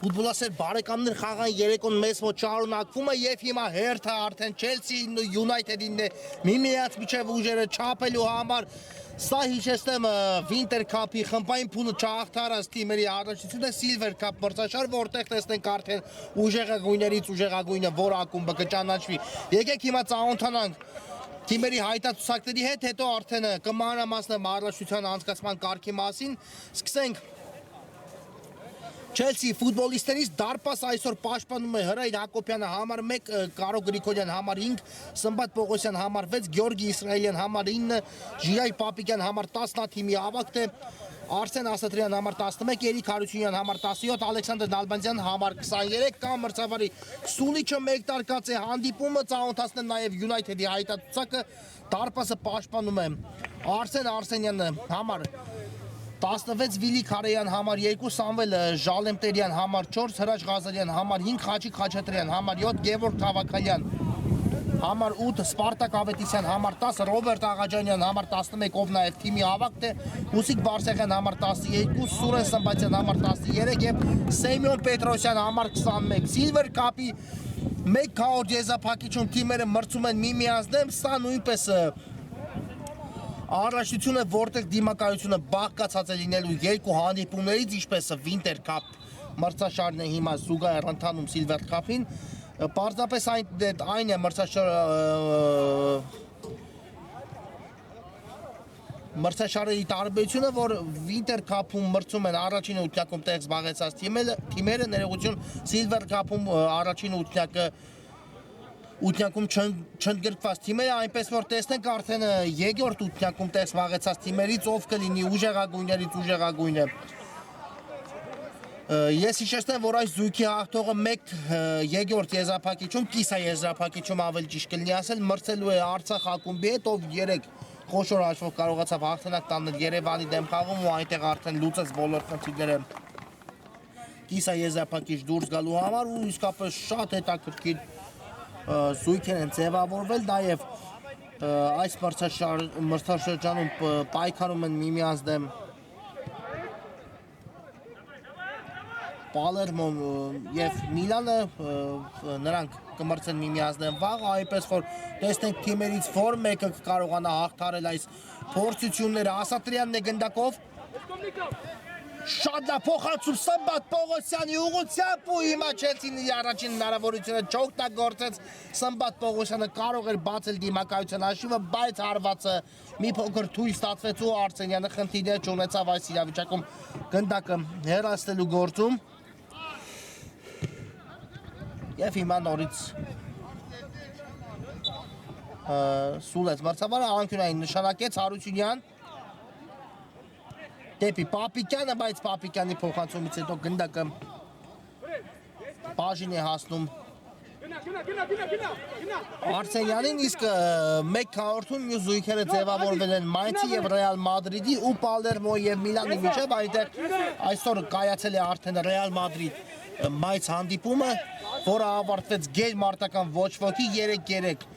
Ֆուտբոլասեր բարեկամներ խաղան երեկոն մեզ մոտ շարունակվում է եւ հիմա հերթը արդեն Chelsea-ին ու United-ին է միմյանց միջև ուժերը չափելու համար սա հիշեցնեմ Winter Cup-ի խմբային փուլը չհաղթարած թիմերի առաջնությունը Silver Cup մրցաշար, որտեղ տեսնենք արդեն ուժեղագույններից ուժեղագույնը որ ակումբը կճանաչվի։ Եկեք հիմա ծանոթանանք թիմերի հայտարարությունների հետ, հետո արդեն կմանրամասնեմ առաջնության անցկացման կարգի մասին։ Սկսենք Chelsea ֆուտբոլիստներից դարպաս այսօր պաշտպանում է Հրայր Հակոբյանը համար 1, Կարո Գրիգորյան համար 5, Սմբատ Պողոսյան համար 6, Գյորգի Իսրայելյան համար 9, Ժիրայր Պապիկյան համար 10 թիմի ավագտ է, Արսեն Ասատրյան համար 11, Երիկ Հարությունյան համար 17, Ալեքսանդր Նալբանդյան համար 23, կամ մրցավարի Սուլիչը 1 տարկած է հանդիպումը, ծանոթացնեմ նաև United-ի հայտարարությանը, դարպասը պաշտպանում է Արսեն Արսենյանը համար 16 Վիլի Քարեյան համար 2, Սամվել Ժալեմտերյան համար 4, Հրաչ Ղազարյան համար 5, Խաչիկ Խաչատրյան համար 7, Գևորգ Թավաքալյան համար 8, Սպարտակ Ավետիսյան համար 10, Ռոբերտ Աղաջանյան համար 11, ով նաև թիմի ավագտ է, Հուսիկ Բարսեղյան համար 12, Սուրեն Սմբատյան համար 13 եւ Սեմյոն Պետրոսյան համար 21։ Silver Cup-ի 1 քաոտ եզրափակիչում թիմերը մրցում են միմյանց դեմ, սա նույնպես Առաջնությունը, որտեղ դիմակայությունը բաղկացած է լինելու երկու հանդիպումներից, ինչպես Winter Cup մրցաշարն է հիմա զուգահեռ ընթանում Silver Cup-ին, պարզապես այն է մրցաշարերի տարբերությունը, որ Winter Cup-ում մրցում են առաջին ութնակում տեղ զբաղեցած թիմերը, ներողություն Silver Cup-ում առաջին ութնակում չընդգրկված թիմերը, այնպես որ տեսնենք արդեն երկրորդ ութնակում տեղ զբաղեցած թիմերից ով կլինի ուժեղագույններից ուժեղագույնը։ Ես հիշեցնեմ, որ այս զույգի հաղթողը 1 երկրորդ եզրափակիչում, կիսա եզրափակիչում ավելի ճիշտ կլինի ասել, մրցելու է Արցախ ակումբի հետ, ով 3 խոշոր հաշվով կարողացավ հաղթանակ տանել Երևանի դեմ խաղում ու այնտեղ արդեն լուծեց բոլոր խնդիրները կիսա եզրափակիչ դուրս գալու համար ու իսկապես շատ հետաքրքիր զույգեր են ձևավորվել, նաև այս մրցաշրջանում պայքարում են միմյանց դեմ Պալերմոն և Միլանը, նրանք կմրցեն միմյանց դեմ վաղ, այնպես որ տեսնենք թիմերից որ մեկը կարողանա հաղթարել այս փորձությունները, Ասատրյանն է գնդակով, շատ լավ փոխանցում Սմբատ Պողոսյանի ուղղությամբ ու հիմա Chelsea-ն իր առաջին հնարավորությունը չօգտագործեց, Սմբատ Պողոսյանը կարող էր բացել դիմակայության հաշիվը, բայց հարվածը մի փոքր թույլ ստացվեց ու Արսենյանը խնդիրներ չունեցավ այս իրավիճակում գնդակը հեռացնելու գործում և հիմա նորից սուլեց մրցավարը, անկյունային նշանակեց Հարությունյան դեպի Պապիկյանը, բայց Պապիկյանի փոխանցումից հետո գնդակը բաժին է հասնում Արսենյանին, իսկ 1 քառորդում մյուս զույգերը ձևավորվել են Մայնցի և Ռեալ Մադրիդի ու Պալերմոյի և Միլանի միջև, այնտեղ այսօր կայացել է արդեն Ռեալ Մադրիդ Մայնց հանդիպումը, որը ավարտվեց գերմարտական ոչ ոքի 3-3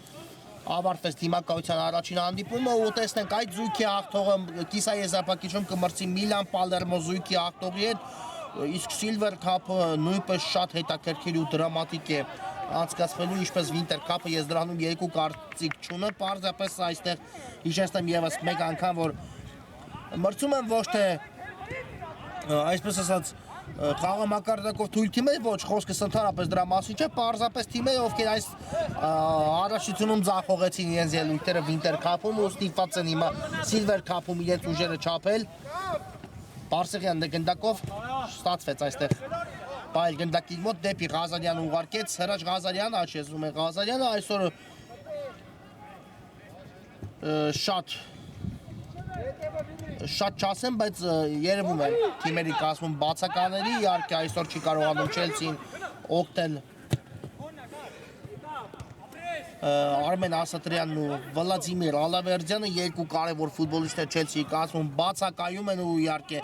ավարտվեց դիմակայության առաջին հանդիպումը ու տեսնենք այդ զույգի հաղթողը կիսա եզրափակիչում կմրցի Միլան Պալերմո զույգի հաղթողի հետ, իսկ Silver Cup-ը նույնպես շատ հետաքրքիր ու դրամատիկ է անցկացվելու, ինչպես Winter Cup-ը ես դրանում երկու կարծիք չունեմ, պարզապես այստեղ հիշեցնեմ ևս մեկ անգամ, որ մրցում են ոչ թե այսպես ասած խաղամակարդակով թույլ թիմեր, ոչ խոսքս ընդհանրապես դրա մասին չէ, պարզապես թիմեր, ովքեր այս առաջությունում ձախողեցին իրենց ելույթները Winter Cup-ում ու ստիպված են հիմա Silver Cup-ում իրենց ուժերը չափել։ Բարսեղյանն է գնդակով, ստացվեց այստեղ բայել գնդակի մոտ դեպի Ղազարյանը ուղարկեց, Հրաչ Ղազարյանը, աչեզում է Ղազարյանը, այսօր շատ չասեմ, բայց երևում է թիմերի կազմում բացականների, իհարկե այսօր չի կարողանում Chelsea-ին օգտել Արմեն Ասատրյանն ու Վլադիմիր Ալավերդյանը, երկու կարևոր ֆուտբոլիստներ Chelsea-ի կազմում բացակայում են ու իհարկե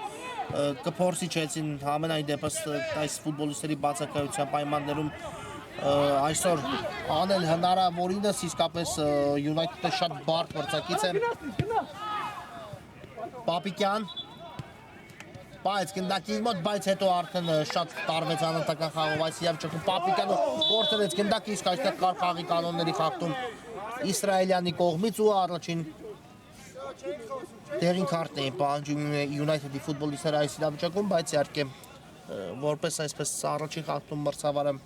կփորձի Chelsea-ն ամենայն դեպս այս ֆուտբոլիստերի բացակայության պայմաններում այսօր անել հնարավորինս, իսկապես United-ը շատ բարդ մրցակից է Պապիկյան Բայց գնդակի մոտ, բայց հետո արդեն շատ տարվեց անհատական խաղով այս իրավիճակում Պապիկյանը կորցրեց գնդակի, իսկ այստեղ կար խաղի կանոնների խախտում Իսրայելյանի կողմից ու առաջին դեղին քարտն էին պահանջում United-ի ֆուտբոլիստները այս իրավիճակում, բայց իհարկե որպես այսպես առաջին խախտում մրցավարը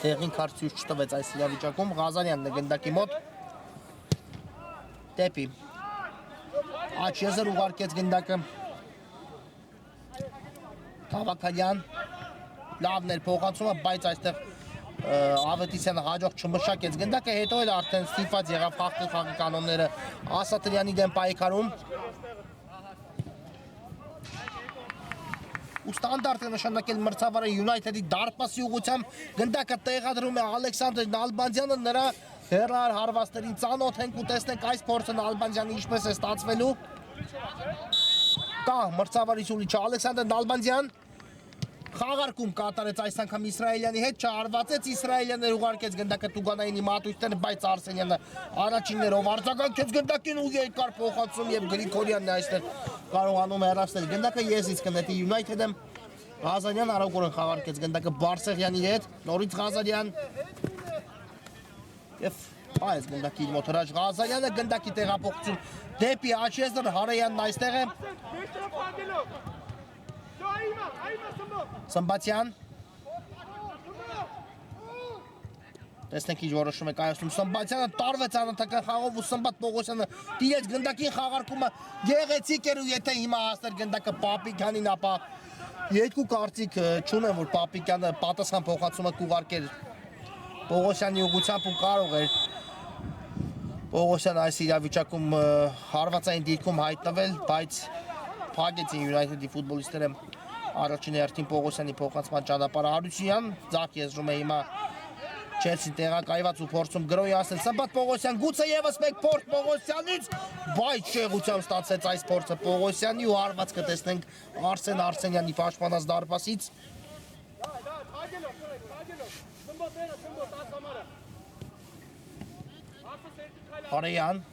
դեղին քարտ ցույց չտվեց այս իրավիճակում Ղազարյանն է գնդակի մոտ Դեպի Աչեզեր ուղարկեց գնդակը Թավաքալյան լավն էր փոխանցումը, բայց այստեղ Ավետիսյանը հաջող չմշակեց գնդակը, հետո էլ արդեն ստիպված եղավ խախտել խաղի կանոնները Ասատրյանի դեմ պայքարում ու ստանդարտ է նշանակել մրցավարը United-ի դարպասի ուղղությամբ գնդակը տեղադրում է Ալեքսանդր Նալբանդյանը նրա հեռահար հարվածներին ծանոթ ենք ու տեսնենք այս փորձը Նալբանդյանի ինչպես է ստացվելու կա մրցավարի սուլիչը Ալեքսանդր Նալբանդյան խաղարկում կատարեց այս անգամ Իսրայելյանի հետ չարվածեց Իսրայելյանը ուղարկեց գնդակը Տուգանայինի մատույցները բայց Արսենյանը առաջիններով արձագանքեց գնդակին ու երկար փոխանցում եւ Գրիգորյանն այստեղ կարողանում է հեռացնել գնդակը եզից կնետի United-ը Ղազարյան արագորեն խաղարկեց գնդակը Բարսեղյանի հետ նորից Ղազարյան եւ այս գնդակի մոտ հրաժ Ղազարյանը գնդակի տեղափոխություն դեպի Աչեզեր Հարեյանն այստեղ է Սմբատյան Տեսնենք ինչ որոշում է կայացնում Սմբատյանը տարվեց անհատական խաղով ու Սմբատ Պողոսյանը տիրեց գնդակին խաղարկումը գեղեցիկ էր ու եթե հիմա հասներ գնդակը Պապիկյանին ապա երկու կարծիք չունեմ որ Պապիկյանը պատասխան փոխանցումը կուղարկեր Պողոսյանի ուղղությամբ ու կարող էր Պողոսյանը այս իրավիճակում հարվածային դիրքում հայտնվել բայց փակեցին United-ի ֆուտբոլիստները Առաջին հերթին Պողոսյանի փոխանցման ճանապարհը Հարությունյան ձախ եզրում է հիմա Չելսին տեղակայված ու փորձում գրոյի ասել Սմբատ Պողոսյան գուցե եւս մեկ փորձ Պողոսյանից բայց շեղությամբ ստացեց այս փորձը Պողոսյանի ու հարված կտեսնենք Արսեն Արսենյանի պաշտպանած դարպասից Հարեյան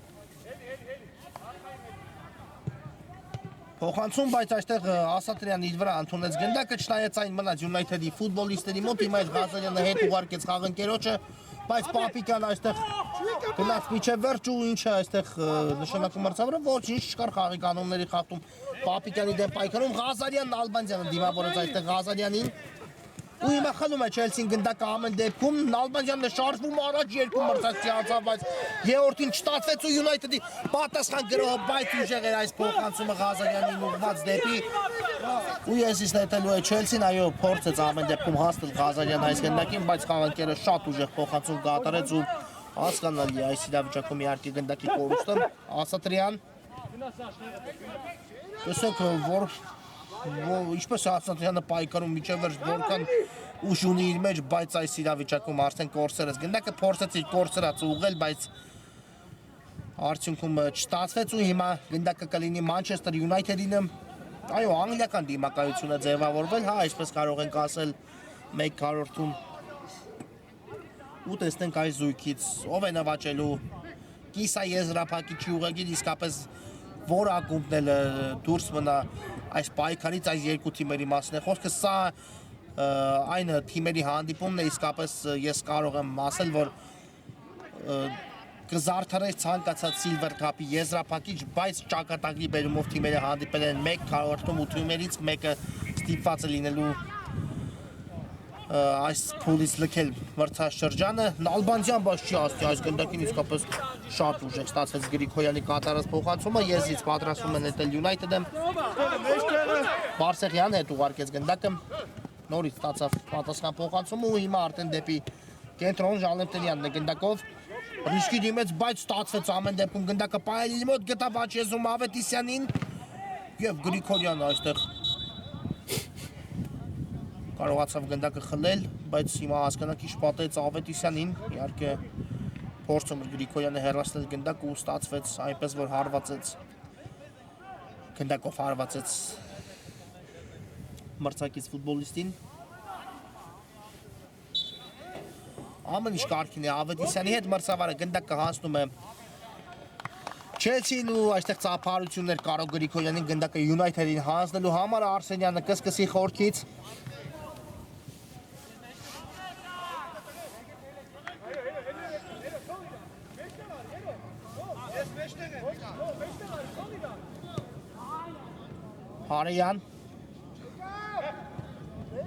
Փոխանցում, բայց այստեղ Ասատրյանն իր վրա ընդունեց գնդակը, չնայած այն մնաց United-ի ֆուտբոլիստերի մոտ, հիմա այս Ղազարյանը հետ ուղարկեց խաղընկերոջը, բայց Պապիկյանը այստեղ գնաց միջև վերջ ու ինչը այստեղ նշանակում մրցավարը, ոչինչ չկար խաղի կանոնների խախտում Պապիկյանի դեմ պայքարում, Ղազարյանն Ալբանդյանը դիմավորեց այստեղ Ղազարյանին ու հիմա խլում է Չելսին գնդակը ամեն դեպքում Նալբանդյանն է շարժվում առաջ երկու մրցակցի անցավ բայց երրորդին չստացվեց ու United-ի պատասխան գրողը բայց ուժեղ էր այս փոխանցումը Ղազարյանին ուղղված դեպի ու եսից նետելու է Չելսին այո փորձեց ամեն դեպքում հասնել Ղազարյան այս գնդակին բայց խաղանկերը շատ ուժեղ փոխանցում կատարեց ու հասկանալի այս իրավիճակում իհարկե գնդակի կորուստը Ասատրյան տեսեք որ Ինչպես Ասատրյանը պայքարում միջև էր որքան ուժ ունի իր մեջ, բայց այս իրավիճակում արդեն կորցրեց գնդակը փորձեց իր կորցրած ուղղել, բայց արդյունքում չստացվեց ու հիմա գնդակը կլինի Manchester United-ինը այո, անգլիական դիմակայությունը ձևավորվել, հա, այսպես կարող ենք ասել 1/4-ում ու տեսնենք այս զույգից ով է նվաճելու կիսա եզրափակիչի ուղեգիր իսկապես որ ակումբն էլ դուրս մնա այս պայքարից այս երկու թիմերի մասին է խոսքը սա այն թիմերի հանդիպումն է իսկապես ես կարող եմ ասել որ կզարդարեր ցանկացած Silver Cup-ի եզրափակիչ բայց ճակատագրի բերումով թիմերը հանդիպել են 1/4-ում ու թիմերից մեկը ստիպված է լինելու այս փուլից լքել մրցաշրջանը Նալբանդյան բայց չի ասի այս գնդակին իսկապես շատ ուժեղ ստացվեց Գրիգորյանի կատարած փոխանցումը եզից պատրաստվում են նետել United-ը Բարսեղյան հետ ուղարկեց գնդակը նորից ստացավ պատասխան փոխանցումը ու հիմա արդեն դեպի կենտրոն Ժանլեմտենյանն է գնդակով ռիսկի դիմեց բայց ստացվեց ամեն դեպքում գնդակը պայելի մոտ գտավ Աչեզում Ավետիսյանին եւ Գրիգորյանը այստեղ կարողացավ գնդակը խլել, բայց հիմա հասկանանք ինչ պատեց Ավետիսյանին, իհարկե փորձում էր Գրիգորյանը հեռացնել գնդակը ու ստացվեց այնպես որ հարվածեց գնդակով հարվածեց մրցակից ֆուտբոլիստին ամեն ինչ կարգին է Ավետիսյանի հետ մրցավարը գնդակը հասնում է Չելսին ու այստեղ ծափարություններ կարող Գրիգորյանին գնդակը United-ին հանձնելու համար Արսենյանը կսկսի խորքից Հարեյան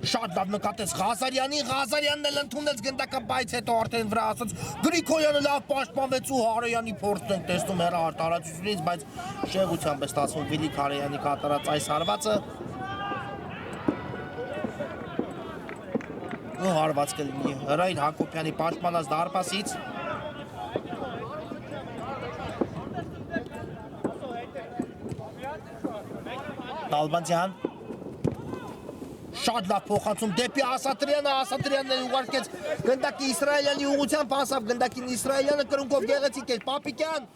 Շատ լավ նկատեց Ղազարյանին, Ղազարյանն էլ ընդունեց գնդակը, բայց հետո արդեն վրա ասաց Գրիգորյանը լավ պաշտպանվեց ու Հարեյանի փորձն ենք տեսնում հեռահարատարածությունից, բայց շեղությամբ է ստացվում Վիլիկ Հարեյանի կատարած այս հարվածը ու հարված կլինի Հրային Հակոբյանի պաշտպանած դարպասից Նալբանդյան Շատ լավ փոխանցում դեպի Ասատրյանը, Ասատրյանն էլ ուղարկեց գնդակի Իսրայելյանի ուղղությամբ հասավ գնդակին Իսրայելյանը կրունկով գեղեցիկ էր Պապիկյան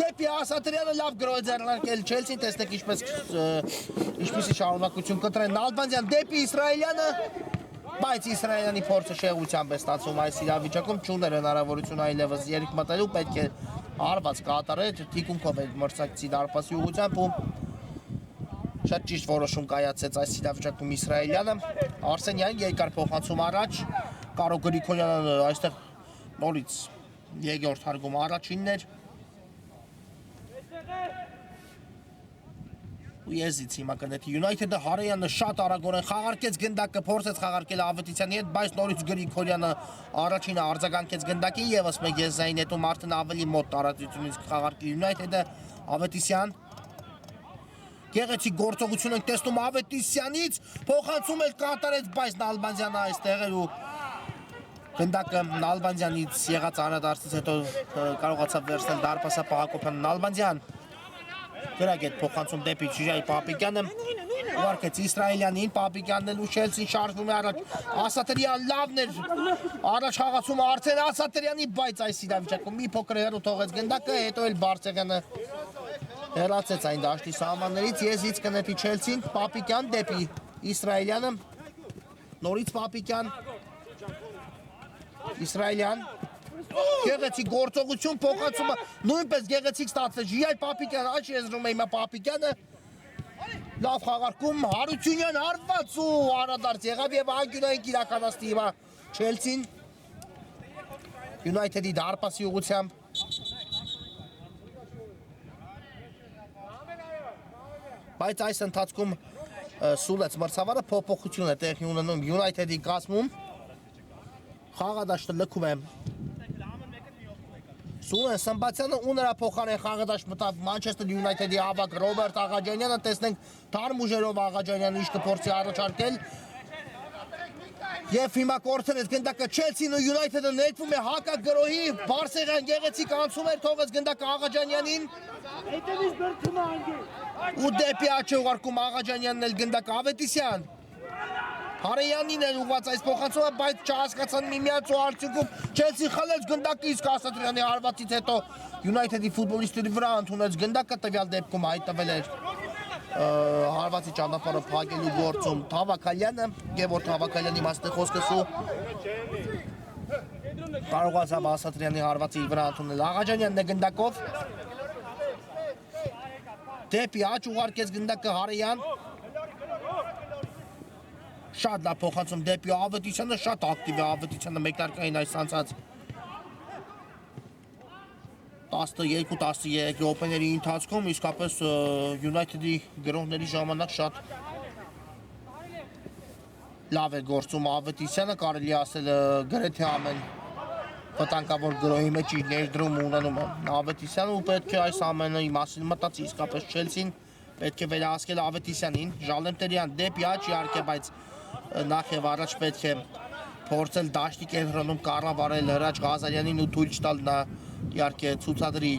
դեպի Ասատրյանը լավ գրոհ ձեռնարկել Չելսին տեսնեք ինչպեսի շարունակություն կտրեն Նալբանդյան դեպի Իսրայելյանը բայց Իսրայելյանի փորձը շեղությամբ է ստացվում այս իրավիճակում չուներ հնարավորություն այլևս երկ մտելու պետք է հարված կատարել թիկունքով էր մրցակցի դարպասի ուղղությամբ ու Շատ ճիշտ որոշում կայացեց այս իրավիճակում Իսրայելյանը Արսենյան երկար փոխանցում առաջ Կարո Գրիգորյանը այստեղ նորից երկրորդ հարգում առաջինն էր ու եզից հիմա կնետի United-ը Հարեյանը շատ արագորեն խաղարկեց գնդակը փորձեց խաղարկել Ավետիսյանի հետ բայց նորից Գրիգորյանը առաջինը արձագանքեց գնդակին եւս մեկ եզային հետո արդեն ավելի մոտ տարածությունից խաղարկել United-ը Ավետիսյան Գեղեցիկ գործողություն ենք տեսնում Ավետիսյանից, փոխանցում էլ կատարեց, բայց Նալբանդյանը այստեղ էր ու գնդակը Նալբանդյանից եղած անդրադարձից հետո կարողացավ վերցնել դարպասապահ Հակոբյանը Նալբանդյան գրագետ փոխանցում դեպի Ջիջայ Պապիկյանը ուղարկեց Իսրայելյանին, Պապիկյանն էլ ու Չելսին շարժվում է առաջ Ասատրյան լավն էր առաջ խաղացումը արդեն Ասատրյանի, բայց այս իրավիճակում մի փոքր հեռու թողեց գնդակը, հետո էլ Բարսեղյանը Հեռացեց այն դաշտի սահմաններից, եզից կնետի Չելսին, Պապիկյան դեպի Իսրայելյանը, նորից Պապիկյան, Իսրայելյան, գեղեցիկ գործողություն, փոխանցումը, նույնպես գեղեցիկ ստացվեց, Ժիայ Պապիկյան, աչ եզրում է հիմա Պապիկյանը, լավ խաղարկում, Հարությունյան հարված ու անդրադարձ եղավ և անկյունային իրականացնի հիմա Չելսին, United-ի դարպասի ուղղությամբ, Բայց այս ընթացքում Սուլեց մրցավարը փոփոխություն է տեղի ունենում United-ի կազմում խաղադաշտը լքում է Սուրեն Սմբացյանը ու նրա փոխարեն խաղադաշտ մտավ Manchester United-ի ավագ Ռոբերտ Աղաջանյանը տեսնենք թարմ ուժերով Աղաջանյանը ինչ կփորձի առաջարկել Եվ հիմա կորցրեց գնդակը Չելսին ու United-ը ներկվում է հակագրոհի Բարսեղյան գեղեցիկ անցում էր թողեց գնդակը Աղաջանյանին ու դեպի աչ է ուղարկում Աղաջանյանն էլ գնդակը Ավետիսյան Հարեյանին էր ուղված այս փոխանցումը, բայց չհասկացան միմյանց ու արդյունքում Չելսին խլեց գնդակը, իսկ Ասատրյանի հարվածից հետո United-ի ֆուտբոլիստների վրա ընդունեց գնդակը, տվյալ դեպքում հայտնվել էր հարվածի ճանապարհը փակելու գործում Թավակալյանը, Գևորգ Թավակալյանի մասնի խոսքս ու կարողացավ Ասատրյանի հարվածի վրա ընդունել Աղաջանյանն է գնդակով Դեպի աչ ուղարկեց գնդակը Հարեյան Շատ լավ փոխանցում դեպի Ավետիսյանը, շատ ակտիվ է Ավետիսյանը մեկնարկային այս անցած 12-13 րոպեների ընթացքում իսկապես United-ի գրողների ժամանակ շատ լավ է գործում Ավետիսյանը, կարելի ասել գրեթե ամեն վտանգավոր գրոհի մեջ իր ներդրում ունենում է Ավետիսյանը ու պետք է այս ամենի մասին մտածի իսկապես Չելսին պետք է վերահսկել Ավետիսյանին Ժալեմտերյան դեպի աչ իհարկե բայց նախ եւ առաջ պետք է փորձել դաշտի կենտրոնում կառավարել Հրաչ Ղազարյանին ու թույլ չտալ նա իհարկե ցուցադրի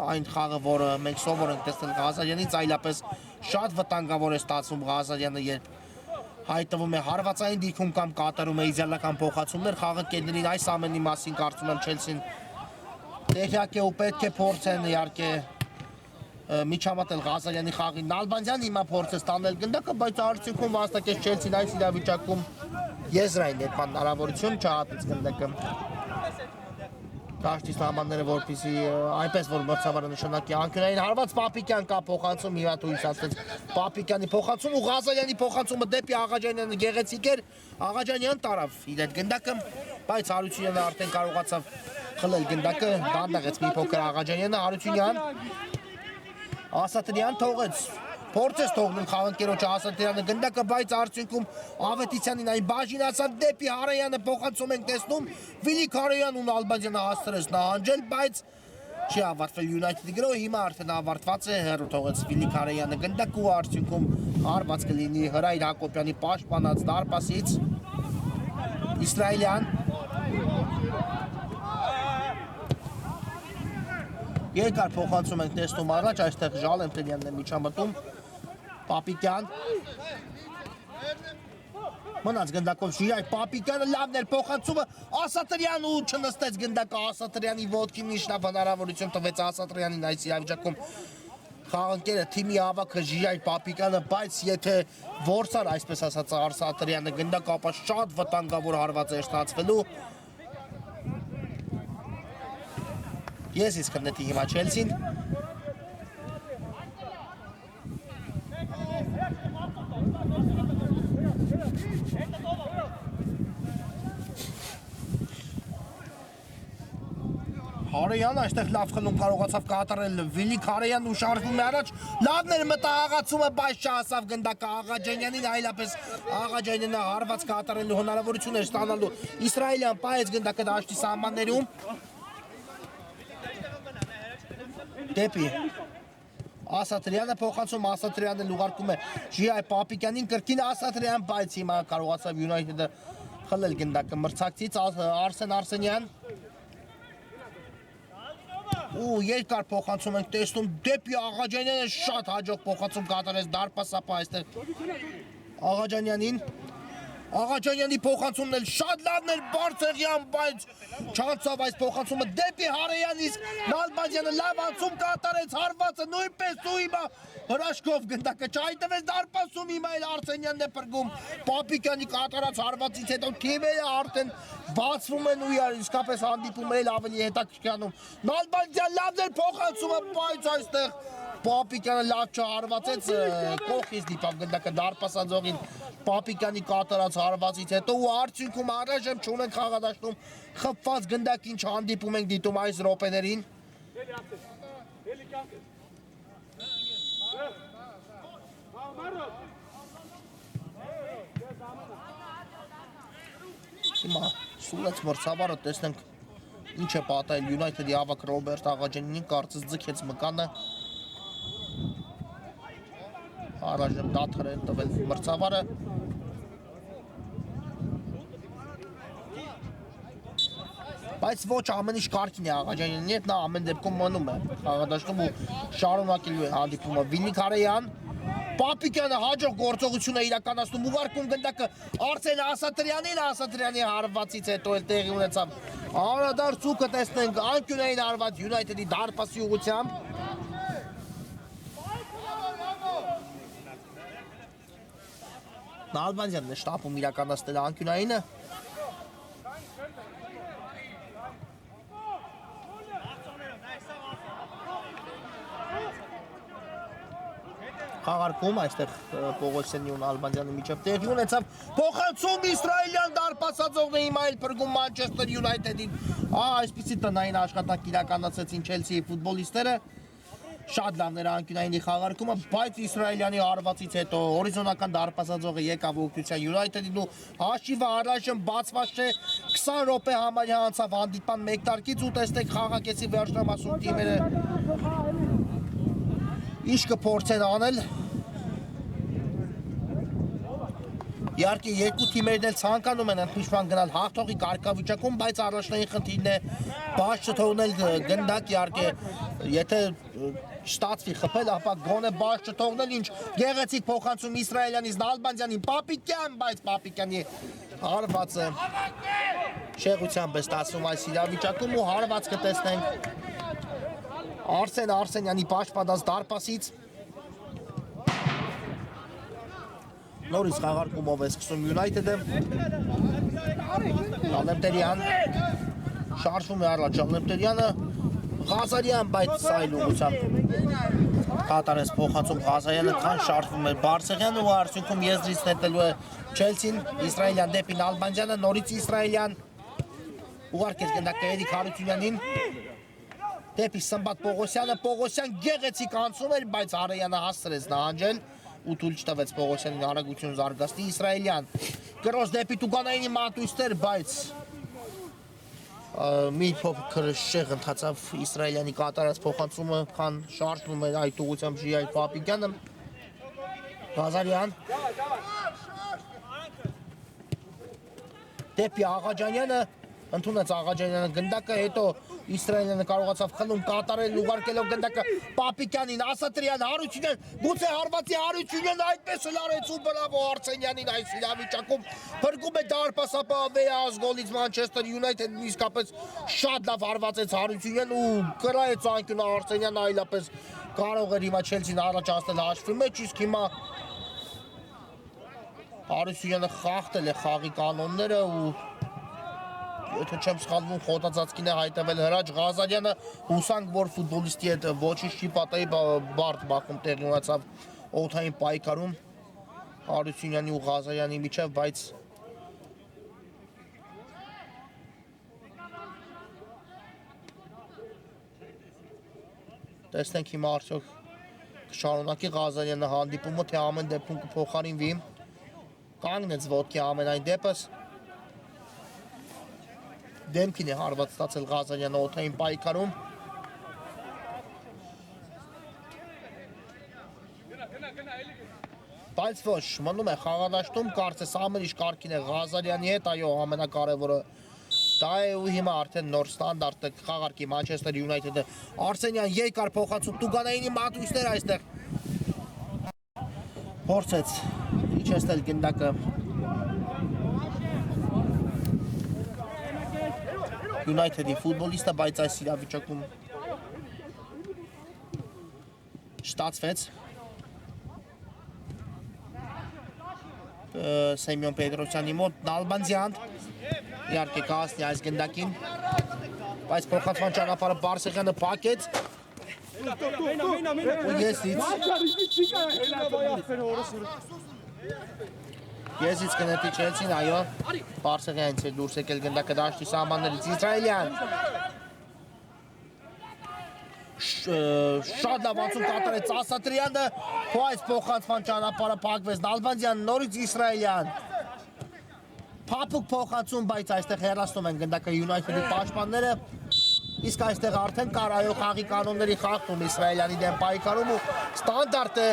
այն խաղը որը մենք սովոր ենք տեսնել Ղազարյանից այլապես շատ վտանգավոր է ստացվում Ղազարյանը երբ հայտնվում է հարվածային դիրքում կամ կատարում է իդեալական փոխանցումներ խաղը կերներին այս ամենի մասին կարծում եմ Չելսին տեղյակ է ու պետք է փորձեն իհարկե միջամտել Ղազարյանի խաղին Նալբանդյան հիմա փորձեց տանել գնդակը բայց արդյունքում վաստակեց Չելսին այս իրավիճակում եզրային ներման հնարավորություն չհատեց գնդակը Դաշտի սահմանները որպեսզի այնպես որ մրցավարը նշանակի անկյունային հարված Պապիկյան կա փոխանցում հիմա թույլ ասած Պապիկյանի փոխանցում ու Ղազարյանի փոխանցումը դեպի Աղաջանյանը գեղեցիկ էր Աղաջանյան տարավ իր այդ գնդակը բայց Հարությունյանը արդեն կարողացավ խլել գնդակը դանդաղեց մի փոքր Աղաջանյանը Հարությունյան Ասատրյան թողեց Փորձեց թողնում խաղանկերոջը Ասատրյանը գնդակը բայց արդյունքում Ավետիսյանին այն բաժինացավ դեպի Հարայանը փոխանցում ենք տեսնում Վիլիկ Հարայանն ու Ալբազյանը հաստրեց նահանջել բայց չի ավարտվել United-ի գրոհը հիմա արդեն ավարտված է հեռու թողեց Վիլիկ Հարայանը գնդակը ու արդյունքում հարված կլինի Հրայր Հակոբյանի պաշտպանած դարպասից Իսրայելյան Երկար փոխանցում ենք տեսնում առաջ այստեղ Ժալեմտելյանն է միջամտում Պապիկյան Մնաց գնդակով Ժիրայ Պապիկյանը լավն էր փոխանցումը Ասատրյան ու չնստեց գնդակը Ասատրյանի ոտքին նիշնավ հնարավորություն տվեց Ասատրյանին այս իրավիճակում խաղանկերը թիմի ավակը Ժիրայ Պապիկյանը բայց եթե որսար այսպես ասած Ասատրյանը գնդակը ապա շատ վտանգավոր հարված է ստացվելու Ես իսկ կնետի հիմա Չելսին Հարեյան այստեղ լավ խլում կարողացավ կատարել Վիլիկ Հարեյանն ու շարժվում է առաջ լավն էր մտահղացումը բայց չհասավ գնդակը Աղաջանյանին այլապես Աղաջանյանը հարված կատարելու հնարավորություն էր ստանալու Իսրայելյան պայեց գնդակը դաշտի սահմաններում Դեպի Ասատրյանը փոխանցում Ասատրյանը լուղարկում է Ժիրայ Պապիկյանին կրկին Ասատրյան բայց հիմա կարողացավ United-ը խլել գնդակը մրցակցից Արսեն Արսենյան ու երկար փոխանցում ենք տեսնում դեպի Աղաջանյանը շատ հաջող փոխանցում կատարեց դարպասապա այստեղ Աղաջանյանին Աղաջանյանի փոխանցումն էլ շատ լավն էր բարձրյան բայց չանցավ այս փոխանցումը դեպի Հարեյան իսկ Նալբանդյանը լավ անցում կատարեց հարվածը նույնպես ու հիմա հրաշքով գնդակը չայտվեց դարպասում հիմա էլ Արսենյանն է պրգում Պապիկյանի կատարած հարվածից հետո թիմերը արդեն բացվում են ու իսկապես հանդիպումը էլ ավելի հետաքրքրանում Նալբանդյան լավն էր փոխանցումը բայց այստեղ Պապիկյանը լավ չհարվածեց կողքից դիպավ գնդակը դարպասաձողին Պապիկյանի կատարած հարվածից հետո ու արդյունքում առայժմ չունենք խաղադաշտում խփված գնդակին չհանդիպում ենք դիտում այս րոպեներին Հիմա սուրեց մրցավարը տեսնենք ինչ է պատահել United-ի ավակ Ռոբերտ Աղաջանյանին կարծես ձգեց մկանը Առայժմ դադար են տվել մրցավարը Բայց ոչ ամեն ինչ կարգին է Աղաջանյանի հետ նա ամեն դեպքում մնում է խաղադաշտում ու շարունակելու է հանդիպումը Վիլիկ Հարեյան Պապիկյանը հաջող գործողություն է իրականացնում ուղարկում գնդակը Արսեն Ասատրյանին Ասատրյանի հարվածից հետո էլ տեղի ունեցավ Անդրադարձուկը տեսնենք անկյունային հարված United-ի դարպասի ուղղությամբ Նալբանդյանն է շտապում իրականացնել անկյունայինը Խաղարկում այստեղ Պողոսյանի ու Նալբանդյանի միջև տեղի ունեցավ փոխանցում Իսրայելյան դարպասաձողն է հիմա էլ փրկում Մանչեսթեր Յունայթեդին այսպիսի տնային աշխատանք իրականացրեցին Չելսիի ֆուտբոլիստները Շատ լավն էր անկյունայինի խաղարկումը, բայց Իսրայելյանի հարվածից հետո հորիզոնական դարպասաձողը եկավ օգնության United-ին ու հաշիվը առայժմ բացված չէ 20 րոպե համարյա անցավ հանդիպման մեկ տարկից ու տեսնեք խաղակեսի վերջնամասում թիմերը ինչ կփորձեն անել Իհարկե երկու թիմերն էլ ցանկանում են ընդմիջման գնալ հաղթողի կարգավիճակում, բայց առաջնային խնդիրն է բաց չթողնել գնդակ իհարկե եթե շտացվի խփել, ապա գոնե բաց չթողնել ինչ գեղեցիկ փոխանցում Իսրայելյանից Նալբանդյանին Պապիկյան, բայց Պապիկյանի հարվածը շեղությամբ է ստացվում այս իրավիճակում ու հարված կտեսնենք Արսեն Արսենյանի պաշտպանած դարպասից Նորից խաղարկումով է սկսում United-ը Ալեմտերյան շարժվում է առաջ Լեպտերյանը Ղազարյան բայց այլ ուղղությամբ կատարեց փոխանցում Ղազարյանը քան շարժվում է Բարսեղյանը ու արդյունքում եզրից նետելու է Չելսին Իսրայելյան դեպի Նալբանդյանը նորից Իսրայելյան ուղարկեց գնդակը Էրիկ Հարությունյանին դեպի Սմբատ Պողոսյան գեղեցիկ անցում էր բայց Արեյանը հասցրեց նահանջել ու թույլ չտվեց Պողոսյանին արագություն զարգացնի Իսրայելյան կրոս դեպի Տուգանայինի մատույցներ բայց մի փոքր շեղ ընթացավ Իսրայելյանի կատարած փոխանցումը քան շարժվում էր այդ ուղղությամբ Ժիայ Պապիկյանը Ղազարյան դեպի Աղաջանյանը ընդունեց Աղաջանյանը գնդակը հետո Իսրայելյանը կարողացավ խլում կատարել ուղարկելով գնդակը Պապիկյանին Ասատրյան Հարությունյան գուցե հարվածի Հարությունյանը այդպես էլ արեց ու բրավո Արսենյանին այս իրավիճակում փրկում է դարպասապահ Վեաս գոլից Մանչեսթեր Յունայթեդն իսկապես շատ լավ հարվածեց Հարությունյան ու կրայեց անկյունը Արսենյանը այլապես կարող էր հիմա Չելսին առաջացնել հաշվի մեջ իսկ հիմա Հարությունյանը խախտել է խաղի կանոնները ու Եթե չեմ սխալվում խոտածածկին է հայտվել հրաչ Ղազարյանը հուսանք որ ֆուտբոլիստի հետ ոչինչ չի պատահի բարդ բախում տեղի ունեցավ օդային պայքարում Հարությունյանի ու Ղազարյանի միջև բայց տեսնենք հիմա արդյոք կշարունակի Ղազարյանը հանդիպումը թե ամեն դեպքում կփոխարինվի կանգնեց ոտքի ամենայն դեպս Դեմքին է հարված ստացել Ղազարյանը օդային պայքարում Բայց ոչ, մնում է խաղադաշտում կարծես ամեն ինչ կարգին է Ղազարյանի հետ, այո, ամենակարևորը դա է ու հիմա արդեն նոր ստանդարտը խաղարկի Մանչեսթեր Յունայթեդը Արսենյան երկար փոխանցում Տուգանայինի մատույցներ այստեղ փորձեց իջեցնել գնդակը Յունայթեդի ֆուտբոլիստը, բայց այս իրավիճակում շտացվեց Սեմյոն Պետրոսյանի մոտ Նալբանդյան իհարկե կհասնի այս գնդակին բայց փոխանցման ճանապարհը Բարսեղյանը փակեց ու Եզից կնետի Չելսին, այո, Բարսեղյանից է դուրս եկել գնդակը դաշտի սահմաններից Իսրայելյան շատ լավ անցում կատարեց Ասատրյանը ու այս փոխանցման ճանապարհը փակվեց Նալբանդյան նորից Իսրայելյան փափուկ փոխանցում, բայց այստեղ հեռացնում են գնդակը Յունայթեդի պաշտպանները իսկ այստեղ արդեն կար այո խաղի կանոնների խախտում Իսրայելյանի դեմ պայքարում ու ստանդարտը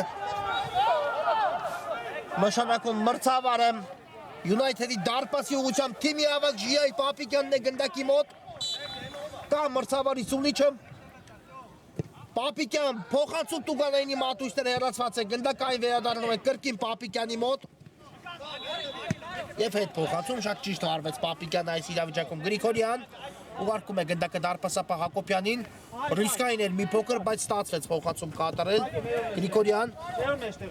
Նշանակում մրցավարը Յունայթեդի դարպասի ուղղությամբ թիմի ավակ Ժիայ Պապիկյանն է գնդակի մոտ կա մրցավարի սունիչը Պապիկյան փոխանցում Տուգանայինի մատույցները հեռացված է գնդակային վերադառնում է կրկին Պապիկյանի մոտ Եվ հետ փոխանցում շատ ճիշտ հարվեց Պապիկյանը այս իրավիճակում Գրիգորյան ուղարկում է գնդակը դարպասապահ Հակոբյանին ռիսկային էր մի փոքր բայց ստացվեց փոխանցում կատարել Գրիգորյան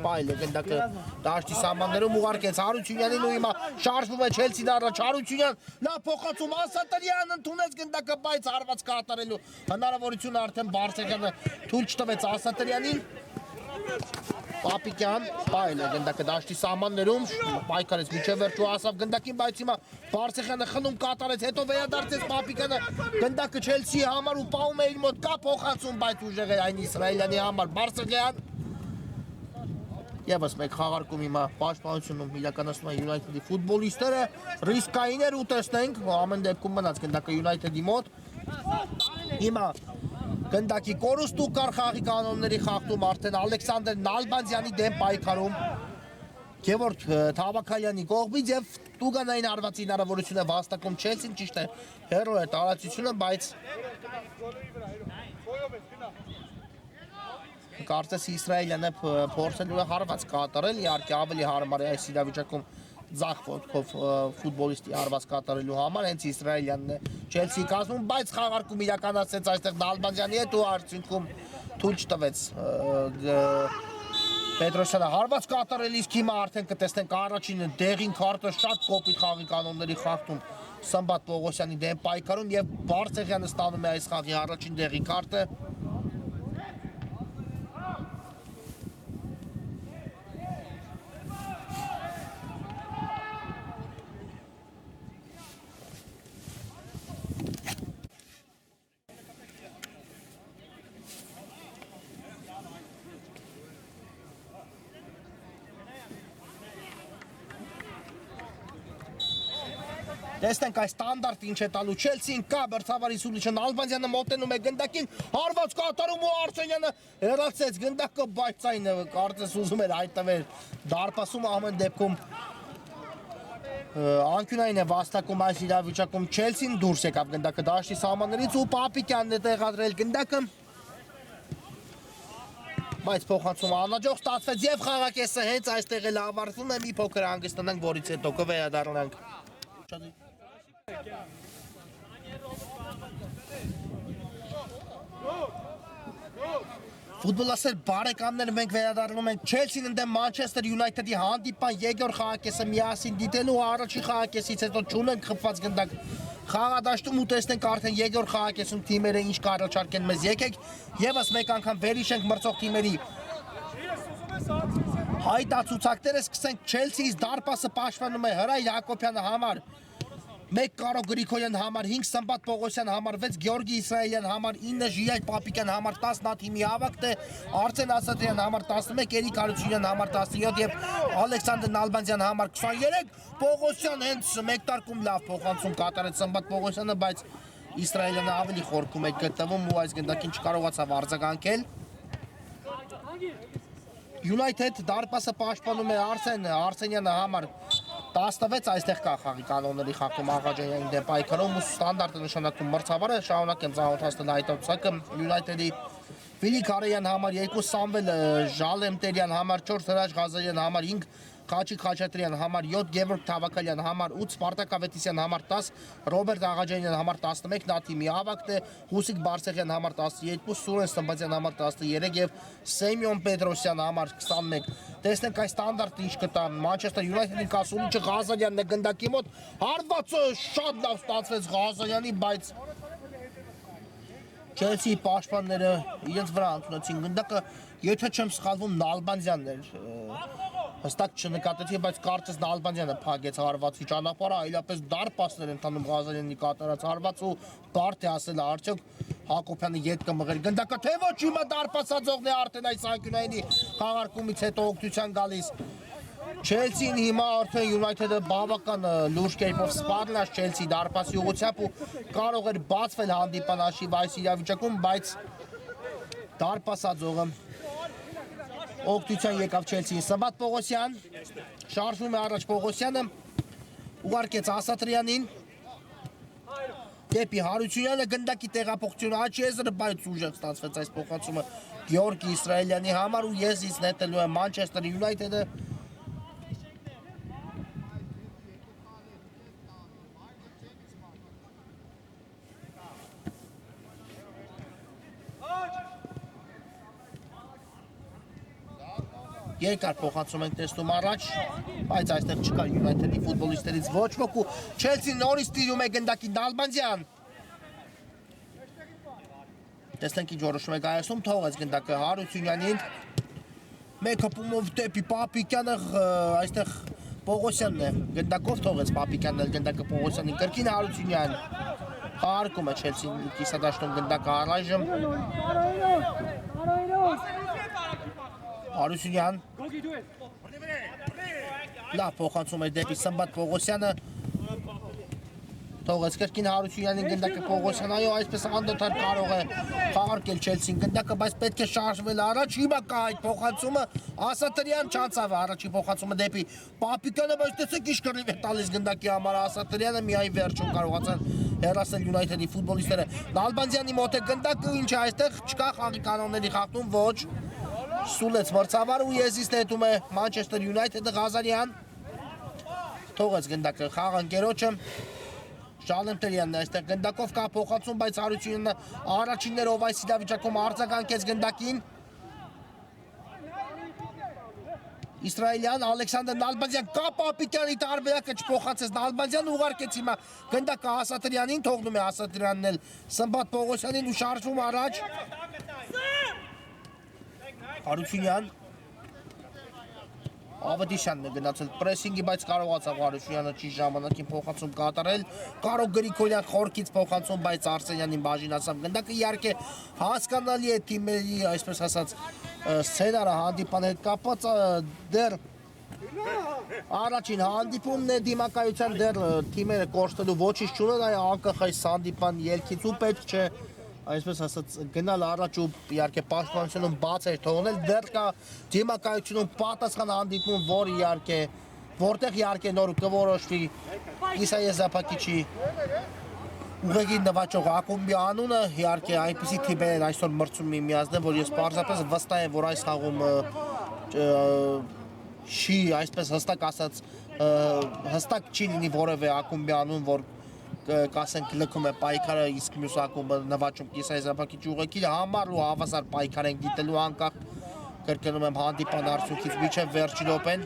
պայել է գնդակը դաշտի սահմաններում ուղարկեց Հարությունյանին ու հիմա շարժվում է Չելսին առաջ Հարությունյան լավ փոխանցում Ասատրյան ընդունեց գնդակը բայց հարված կատարելու հնարավորությունը արդեն Բարսեղյանը թույլ չտվեց Ասատրյանին Պապիկյան պայել է գնդակը դաշտի սահմաններում պայքարեց միջև վերջու հասավ գնդակին բայց հիմա Բարսեղյանը խլում կատարեց հետո վերադարձեց Պապիկյանը գնդակը Չելսիի համար ու պահում է իր մոտ կա փոխանցում բայց ուժեղ է այն Իսրայելյանի համար Բարսեղյան Եվս մեկ խաղարկում հիմա պաշտպանությունում իրականացնում են Յունայթեդի ֆուտբոլիստները ռիսկային էր ու տեսնենք ամեն դեպքում մնաց գնդակը Յունայթեդի մոտ հիմա Գնդակի կորուստու կար խաղի կանոնների խախտում արդեն Ալեքսանդր Նալբանդյանի դեմ պայքարում Գևորգ Թավաքալյանի կողմից եւ Տուգանային հարվածի հնարավորություն է վաստակում Չելսին ճիշտ է հերո է տարածությունը բայց կարծես Իսրայելյանը փորձելու է հարված կատարել իհարկե ավելի հարմար է այս իրավիճակում ձախ ոտքով ֆուտբոլիստի հարված կատարելու համար հենց Իսրայելյանն է Չելսի կազմում բայց խաղարկում իրականացրեց այստեղ Նալբանդյանի հետ ու արդյունքում թույլ չտվեց Պետրոսյանը հարված կատարել իսկ հիմա արդեն կտեսնենք առաջինը դեղին քարտը շատ կոպիտ խաղի կանոնների խախտում Սամբատ Պողոսյանի դեմ պայքարում եւ Բարսեղյանը ստանում է այս խաղի առաջին դեղի քարտը։ Տեսնենք այս ստանդարտ ինչ է տալու Չելսին, կա բրցավարի Սուլիչը, Նալբանդյանը մոտենում է գնդակին, հարված կատարում ու Արսենյանը հեռացեց գնդակը, բայց այն կարծես ուզում էր հայտնվել դարպասում, ամեն դեպքում անկյունային է վաստակում այս իրավիճակում Չելսին, դուրս եկավ գնդակը դաշտի սահմաններից ու Պապիկյանն է տեղադրել գնդակը, բայց փոխանցումը անհաջող ստացվեց եւ խաղակեսը հենց այստեղ էլ ավարտվում է, մի փոքր հանգստանանք, որից հետո կվերադառնանք։ Ֆուտբոլասեր բարեկամներ, մենք վերադառնում ենք Չելսին ընդդեմ Մանչեսթեր Յունայթեդի հանդիպման երկրորդ խաղակեսը միասին դիտելու առաջին խաղակեսից հետո չունենք խփված գնդակ խաղադաշտում ու տեսնենք արդեն երկրորդ խաղակեսում թիմերը ինչ կառաջարկեն մեզ, եկեք եւս մեկ անգամ վերհիշենք մրցող թիմերի հայտացուցակները, սկսենք Չելսիից դարպասը պաշտպանում է Հրայր Հակոբյանը համար 1 Կարո Գրիգորյան համար 5 Սամբատ Պողոսյան համար 6 Գեորգի Իսրայելյան համար 9 Ժիայր Պապիկյան համար 10 Նաթիմի Ավակտ է Արսեն Ասատրյան համար 11 Էրիկ Հարությունյան համար 17 եւ Ալեքսանդր Նալբանդյան համար 23 Պողոսյան հենց մեկ տարկում լավ փոխանցում կատարեց Սամբատ Պողոսյանը, բայց Իսրայելյանը ավելի խորքում է գտնվում ու այս գնդակին չկարողացավ արձագանքել Յունայթեդ դարպասը պաշտպանում է Արսենյանը համար 16 այստեղ կա խաղի կանոնների խախտում Աղաջանյանի դեմ պայքարում ու ստանդարտը նշանակում մրցավարը շարունակեն ծանոթացնել հայտարարությունը Յունայթեդի Ֆիլիկ Արեյան համար 2 Սամվել Ժալեմտերյան համար 4 Հրաչ Ղազարյան համար 5 Խաչիկ Խաչատրյան համար 7 Գևորգ Թավակալյան համար 8 Սպարտակ Ավետիսյան համար 10 Ռոբերտ Աղաջանյան համար 11 Նաթիմի Ավակտ է Հուսիկ Բարսեղյան համար 12 Սուրեն Սմբազյան համար 13 եւ Սեմյոն Պետրոսյան համար 21 Տեսնենք այս ստանդարտը ինչ կտա Մանչեսթեր Յունայթեդի կասունիչը Ղազարյանն է գնդակի մոտ հարվածը շատ լավ ստացվեց Ղազարյանի, բայց Չելսիի պաշտպանները իրենց վրա ընդունեցին գնդակը, եթե չեմ սխալվում Նալբանդյանն էր հստակ չնկատեցի, բայց կարծես Նալբանդյանը փակեց հարվածի ճանապարհը, այլապես դարպասներ ընթանում Ղազարյանի կատարած հարված ու բարդ է ասել արդյոք Հակոբյանը ետ կմղեր գնդակը, թե ոչ հիմա դարպասածողն է արդեն այս անկյունայինի խաղարկումից հետո օգնության գալիս Չելսին հիմա արդեն Յունայթեդը բավական լուրջ կերպով սպառնաց Չելսի դարպասի ուղղությամբ ու կարող էր բացվել հանդիպան հաշիվ այս իրավիճակում, բայց դարպասածողը օգնության եկավ Չելսին Սամբատ Պողոսյան շարժվում է առաջ Պողոսյանը ուղարկեց Ասատրյանին դեպի Հարությունյանը գնդակի տեղափոխությունը աչեզրը, բայց ուժեղ ստացվեց այս փոխանցումը Գեորգի Իսրայելյանի համար ու ես նետելու եմ Մանչեսթեր Յունայթեդը Երկար փոխանցում ենք տեսնում առաջ, բայց այստեղ չկա Յունայթեդի ֆուտբոլիստերից ոչ ոք ու Չելսին նորից տիրում է գնդակի Նալբանդյան Տեսնենք ինչ որոշում է կայացում, թողեց գնդակը Հարությունյանին մեկ հպումով դեպի Պապիկյանը այստեղ Պողոսյանն է գնդակով թողեց Պապիկյանն էլ գնդակը Պողոսյանին կրկին Հարությունյան խաղարկում է Չելսին կիսադաշտում գնդակը առայժմ Հարությունյան լավ փոխանցում է դեպի Սամբատ Պողոսյանը թողեց կրկին Հարությունյանին գնդակը Պողոսյան այո այսպես անդադար կարող է խաղարկել Չելսին գնդակը, բայց պետք է շարժվել առաջ հիմա կա այդ փոխանցումը Ասատրյան չանցավ առաջի փոխանցումը դեպի Պապիկյանը, բայց տեսեք ինչ կռիվ է տալիս գնդակի համար Ասատրյանը միայն վերջում կարողացան հեռացնել Յունայթեդի ֆուտբոլիստները Նալբանդյանի մոտ է գնդակը ինչ է այստեղ չկա խաղի կանոնների խախտում ոչ Սուլեց մրցավար ու եզից նետում է Մանչեսթեր Յունայթեդը Ղազարյան թողեց գնդակը խաղանկերոջը Ժալեմտերյանն այստեղ գնդակով կա փոխանցում, բայց Հարությունյանը առաջիններով այս իրավիճակում արձագանքեց գնդակին Իսրայելյան Ալեքսանդր Նալբանդյան կապապիկյանի տարբերակը չփոխանցեց Նալբանդյան ուղարկեց հիմա գնդակը Հասատրյանին թողնում է Հասատրյանն էլ Սմբատ Պողոսյանին ու շարժվում առաջ Հարությունյան Ավետիսյանն է գնացել պրեսինգի, բայց կարողացավ Հարությունյանը չի ժամանակին փոխանցում կատարել, կարող Գրիգորյան խորքից փոխանցում, բայց Արսենյանին բաժինացավ գնդակը, իհարկե հասկանալի է թիմերի, այսպես ասած, սցենարը հանդիպան հետ կապված, դեռ առաջին հանդիպումն է դիմակայության դեռ թիմերը կորցնելու ոչինչ չունեն, այ անկախ հանդիպան ելքից ու պետք չէ այսպես ասած գնալ առաջ ու իհարկե պաշտպանությունում բաց էր թողնել դեռ կա դիմակայությունում պատասխան հանդիպում որտեղ իհարկե նոր կորոշվի Իսայե Զապակիչի ուղղակի նվաճող ակումբի անունը իհարկե այնպեսի թիմեր են այսօր մրցում միմյանցն որ ես պարզապես վստահ եմ որ այս խաղում չի այսպես հստակ ասած հստակ չի լինի որևէ ակումբի անուն որ կասենք լքում է պայքարը իսկ մյուս ակումբը նվաճում Իսայե Զապակիչի ուղղակի համար ու հավասար պայքար են դիտելու անկախ կրկնում եմ հանդիպան արդյունքից մինչև վերջին րոպեն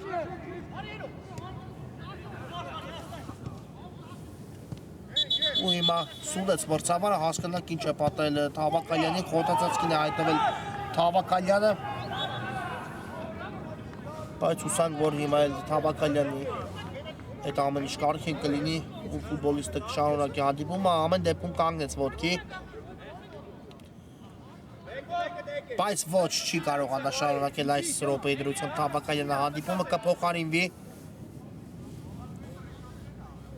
ու հիմա սուլեց մրցավարը հասկանանք ինչ է պատահել Թավակալյանին խոտացածքին է հայտնվել Թավակալյանը բայց հուսանք որ հիմա էլ Թավակալյանի այդ ամեն ինչ կարիք կլինի ու ֆուտբոլիստը կշարունակի հանդիպումը ամեն դեպքում կանգնեց ոտքի բայց ոչ չի կարողանա շարունակել այս րոպեի դրությամբ Թավակալյանը հանդիպումը կփոխարինվի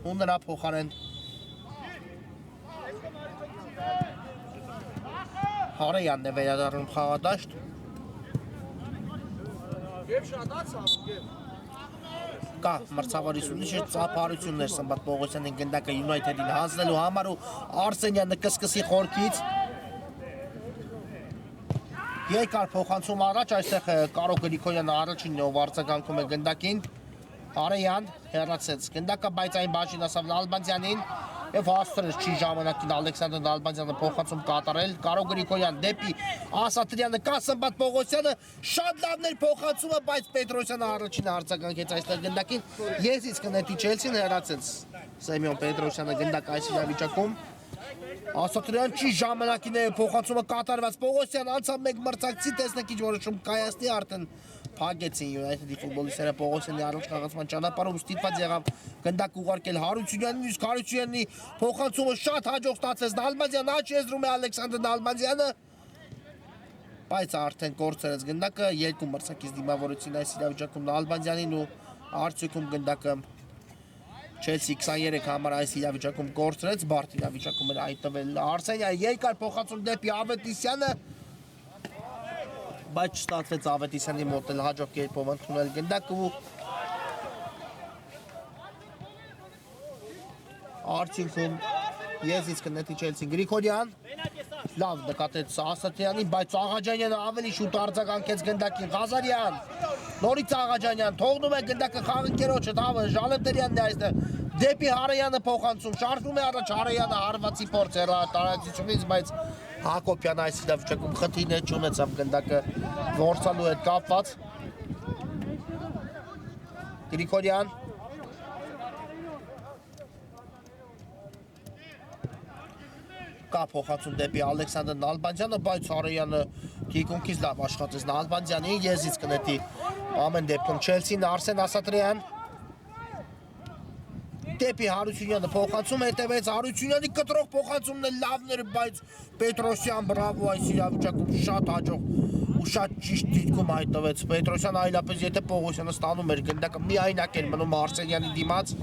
ու նրա փոխարեն Հարեյանն է վերադառնում խաղադաշտ կա մրցավարությունից ծափարություններ Սմբատ Պողոսյանին գնդակը Յունայթեդին հանձնելու համար ու Արսենյանը կսկսի խորքից երկար փոխանցում առաջ այստեղ Կարո Գրիգորյանը առաջինն ով արձագանքում է գնդակին Հարեյան հեռացեց գնդակը բայց այն բաժին ասավ Նալբանդյանին Եվ հաստրեց չի ժամանակին Ալեքսանդր Նալբանդյանը փոխանցում կատարել Կարո Գրիգորյան դեպի Ասատրյանը կա Սմբատ Պողոսյանը շատ լավն էր փոխանցումը բայց Պետրոսյանը առաջինը արձագանքեց այստեղ գնդակին Եզից կնետի Չելսին հեռացեց Սեմյոն Պետրոսյանը գնդակ այս իրավիճակում Ասատրյան չի ժամանակին է փոխանցումը կատարված Պողոսյան անցավ մեկ մրցակցի տեսնեք ինչ որոշում կայացնի արդեն Փագեցին Յունայթեդի ֆուտբոլիստները Պողոսյանի առաջ խաղացման ճանապարհում ստիպված եղավ գնդակ ուղարկել Հարությունյանին իսկ Հարությունյանի փոխանցումը շատ հաջող ստացվեց Նալբանդյան աչ եզրում է Ալեքսանդր Նալբանդյանը բայց արդեն կորցրեց գնդակը երկու մրցակից դիմավորեցին այս իրավիճակում Նալբանդյանին ու արդյունքում գնդակը Չելսի 23 համար այս իրավիճակում կորցրեց բարդ իրավիճակում էր հայտնվել Արսենյանը երկար փոխանցում դեպի Ավետիսյանը բայց չստացվեց Ավետիսյանի մոտ էլ հաջող կերպով ընդունել գնդակը ու արդյունքում Եզից կնետի Չելսին Գրիգորյան լավ նկատեց Ասատրյանին բայց Աղաջանյանը ավելի շուտ արձագանքեց գնդակին Ղազարյան նորից Աղաջանյան թողնում է գնդակը խաղընկերոջը Թավը Ժալեմտերյանն է այստեղ դեպի Հարեյանը փոխանցում շարժվում է առաջ Հարեյանը հարվածի փորձ էր տարածությունից բայց Հակոբյանը այս իրավիճակում խնդիրներ չունեցավ գնդակը որցալու հետ կապված Գրիգորյան կա փոխանցում դեպի Ալեքսանդր Նալբանդյանը, բայց Հարեյանը թիկունքից լավ աշխատեց Նալբանդյանի, Եզից կնետի ամեն դեպքում Չելսին Արսեն Ասատրյան դեպի Հարությունյանը փոխանցում հետևեց Հարությունյանի կտրող փոխանցումն է լավն էր, բայց Պետրոսյան բրավո այս իրավիճակում շատ հաջող ու շատ ճիշտ դիտքում հայտնվեց Պետրոսյանը այլապես եթե Պողոսյանը ստանում էր գնդակը միայնակ էր մնում Արսենյանի դիմաց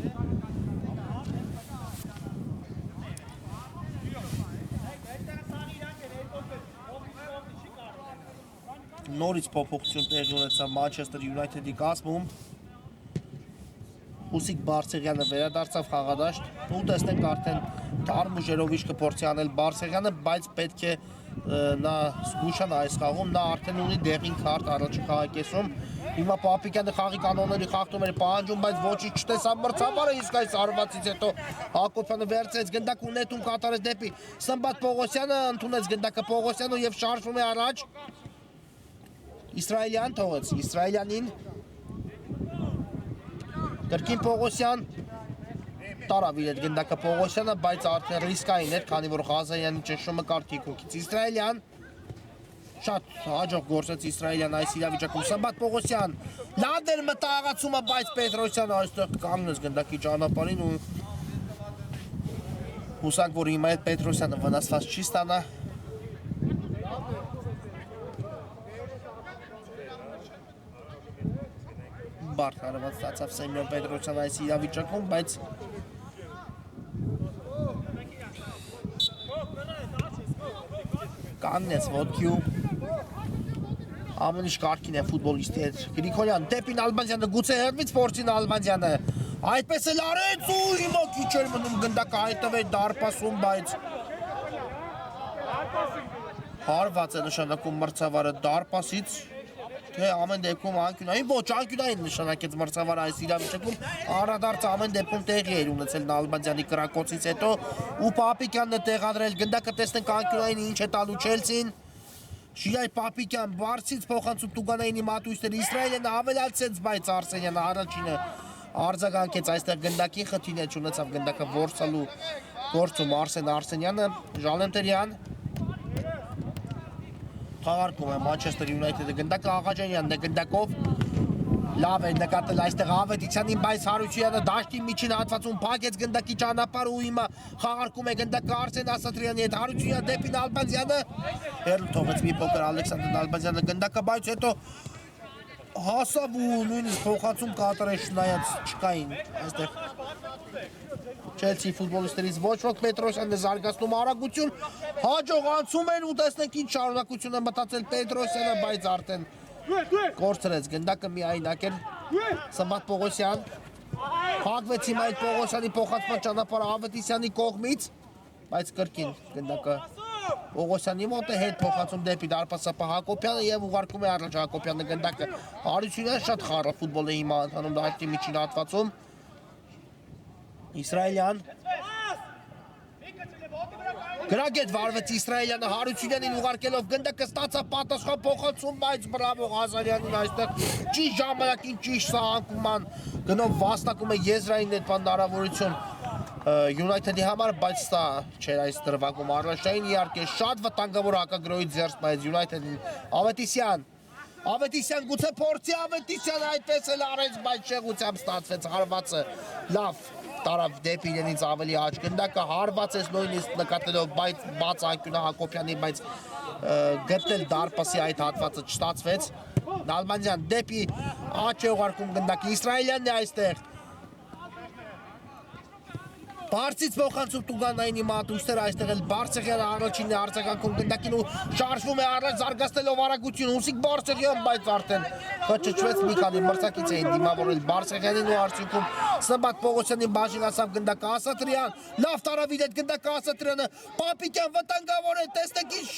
Նորից փոփոխություն տեղի ունեցավ Մանչեսթեր Յունայթեդի կազմում Հուսիկ Բարսեղյանը վերադարձավ խաղադաշտ ու տեսնենք արդեն Թարմուժերով ինչ կփորձի անել Բարսեղյանը, բայց պետք է նա զգուշանա այս խաղում, նա արդեն ունի դեղին քարտ առաջի խաղակեսում Հիմա Պապիկյանը խաղի կանոնների խախտում էր պահանջում, բայց ոչինչ չտեսավ մրցավարը, իսկ այս արվածից հետո Հակոբյանը վերցրեց գնդակ ու նետում կատարեց դեպի Սմբատ Պողոսյանը, ընդունեց գնդակը Պողոսյանը եւ շարժվում է առաջ Իսրայելյան թողեց, Իսրայելյանին Կրկին Պողոսյան տարավ իր այդ գնդակը Պողոսյանը, բայց արդեն ռիսկային էր, քանի որ Ղազարյանի ճնշումը կարգի կողքից Իսրայելյան շատ հաջող գործեց Իսրայելյան այս իրավիճակում Սամբատ Պողոսյան լավ էր մտահղացումը, բայց Պետրոսյանը այստեղ կանգնեց գնդակի ճանապարհին ու հուսանք որ հիմա այդ Պետրոսյանը վնասված չի ստանա բարդ հարված ստացավ Սեմյոն Պետրոսյանը այս իրավիճակում, բայց կանգնեց ոտքի ու ամեն ինչ կարգին է ֆուտբոլիստի հետ Գրիգորյան դեպին Ալբանյանը գուցե հեռվից փորձին Ալբանյանը այդպես էլ արեց ու հիմա քիչ էր մնում գնդակը հայտնվեց դարպասում, բայց հարված է նշանակում մրցավարը դարպասից թե ամեն դեպքում անկյունային ոչ անկյունային նշանակեց մրցավարը այս իրավիճակում անդրադարձ ամեն դեպքում տեղի էր ունեցել Ալբանյանի կրակոցից հետո ու Պապիկյանն է տեղադրել գնդակը տեսնենք անկյունային ինչ է տալու Չելսին Շիրայ Պապիկյան բարձից փոխանցում Տուգանայինի մատույցները Իսրայելն ավելացեց, բայց Արսենյանը առաջինը արձագանքեց այստեղ գնդակի խթին է չունեցավ գնդակը որսալու գործում Արսեն Արսենյանը Ժալենտերյան խաղարկում է Մանչեսթեր Յունայթեդը գնդակը Աղաջանյանն է գնդակով լավ է նկատել այստեղ Ավետիցյանին, բայց Հարությունյանը դաշտի միջին հատվածում փակեց գնդակի ճանապարհը ու հիմա խաղարկում է գնդակը Արսեն Ասատրյանի հետ Հարությունյանը դեպին Ալբանյանը հերթ թողեց մի փոքր Ալեքսանդր Ալբանյանը գնդակը, բայց հետո հասավ ու նույնիսկ փոխանցում կատարեց նայած չկային այստեղ Չելսի ֆուտբոլիստերից ոչ ոք Պետրոսյանն է զարգացնում արագություն հաջող անցում են ու տեսնենք ինչ շարունակություն է մտածել Պետրոսյանը, բայց արդեն կորցրեց գնդակը միայնակ էր Սամբատ Պողոսյան փակվեց հիմա այդ Պողոսյանի փոխանցման ճանապարհը Ավետիսյանի կողմից, բայց կրկին գնդակը Պողոսյանի մոտ է հետ փոխանցում դեպի դարպասապահ Հակոբյանը եւ ուղարկում է առաջ Հակոբյանը գնդակը Հարությունյանը շատ խառը ֆուտբոլ է հիմա անում դաշտի միջին հատվածում Իսրայելյան Գրագետ վարվեց Իսրայելյանը Հարությունյանին ուղարկելով գնդակը ստացավ պատասխան փոխանցում, բայց բրավո Ղազարյանին այստեղ ճիշտ ժամանակին ճիշտ սահանքման գնով վաստակում է եզրային ներբան հնարավորություն Յունայթեդի համար, բայց սա չէր այս դրվագում առաջային իհարկե շատ վտանգավոր հակագրոհից ձեռք պահեց Յունայթեդին Ավետիսյան գուցե փորձի Ավետիսյան այդպես էլ արեց, բայց շեղությամբ ստացվեց հարվածը լավ տարավ դեպի իրենից ավելի աճ գնդակը հարվածեց նույնիսկ նկատելով բայց բաց անկյունը Հակոբյանի, բայց գտնել դարպասի այդ հատվածը չստացվեց Ալբանյան դեպի աճ է ուղարկում գնդակը Իսրայելյանն է այստեղ Բարձից փոխանցում Տուգանայինի մատույցները այստեղ էլ Բարսեղյանը առաջինն է արձագանքում գնդակին ու շարժվում է առաջ զարգացնելով արագություն Հուսիկ Բարսեղյան, բայց արդեն խճճվեց մի քանի մրցակից էին դիմավորել Բարսեղյանին ու արդյունքում Սամբատ Պողոսյանի բաժին ասավ գնդակը Ասատրյան լավ տարավ իր այդ գնդակը Ասատրյանը Պապիկյան վտանգավոր է տեսնեք ինչ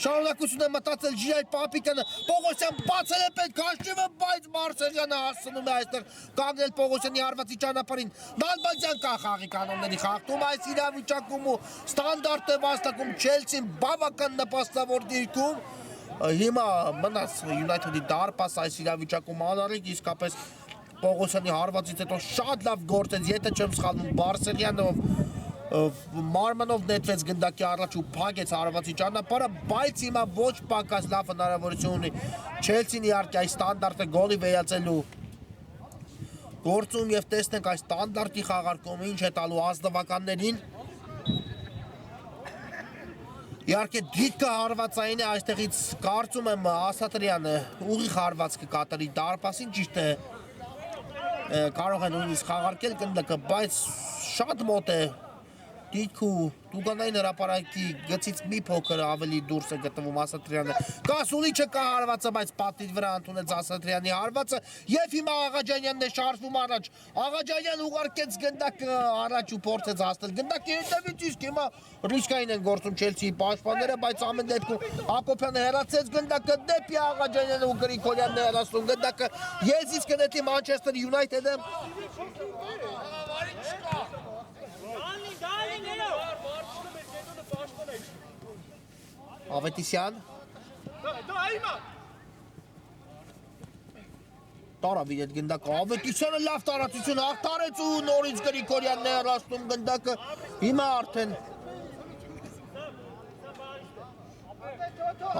շարունակություն է մտածել Ժիրայ Պապիկյանը Պողոսյան բացել է պետք հաշիվը, բայց Բարսեղյանը հասնում է այստեղ կանգնել Պողոսյանի հարվածի ճանապարհին Ալբանյան կա խաղի կանոնների խախտում այս իրավիճակում ու ստանդարտ է վաստակում Չելսին բավական նպաստավոր դիրքում հիմա մնաց Յունայթեդի դարպաս այս իրավիճակում անարիք իսկապես Պողոսյանի հարվածից հետո շատ լավ գործեց եթե չեմ սխալվում Բարսեղյանով մարմանով նետվեց գնդակի առաջ ու փակեց հարվածի ճանապարհը, բայց հիմա ոչ պակաս լավ հնարավորություն ունի Չելսին իհարկե այս ստանդարտը գոլի վերածելու գործում եւ տեսնենք այս ստանդարտի խաղարկումը ինչ է տալու ազնվականներին Իհարկե դիտքը հարվածային է այստեղից կարծում եմ Ասատրյանը ուղիղ հարված կկատարի դարպասին ճիշտ է կարող է նույնիսկ խաղարկել գնդակը, բայց շատ մոտ է դիտք ու Տուգանային հրապարակի գծից մի փոքր ավելի դուրս է գտնվում Ասատրյանը Կասուլիչը կա հարվածը, բայց պատի վրա ընդունեց Ասատրյանի հարվածը եւ հիմա Աղաջանյանն է շարժվում առաջ Աղաջանյան ուղարկեց գնդակը առաջ ու փորձեց հասնել գնդակի հետևից իսկ հիմա ռիսկային են գործում Չելսիի պաշտպանները, բայց ամեն դեպքում Հակոբյանը հեռացեց գնդակը դեպի Աղաջանյանը ու Գրիգորյանն է հեռացնում գնդակը եզից կնետի Մանչեսթեր Յունայթեդը Ավետիսյան Տարավ իր այդ գնդակը, ավետիցյանը լավ տարածություն հաղթարեց ու նորից Գրիգորյանն է հեռացնում գնդակը, հիմա արդեն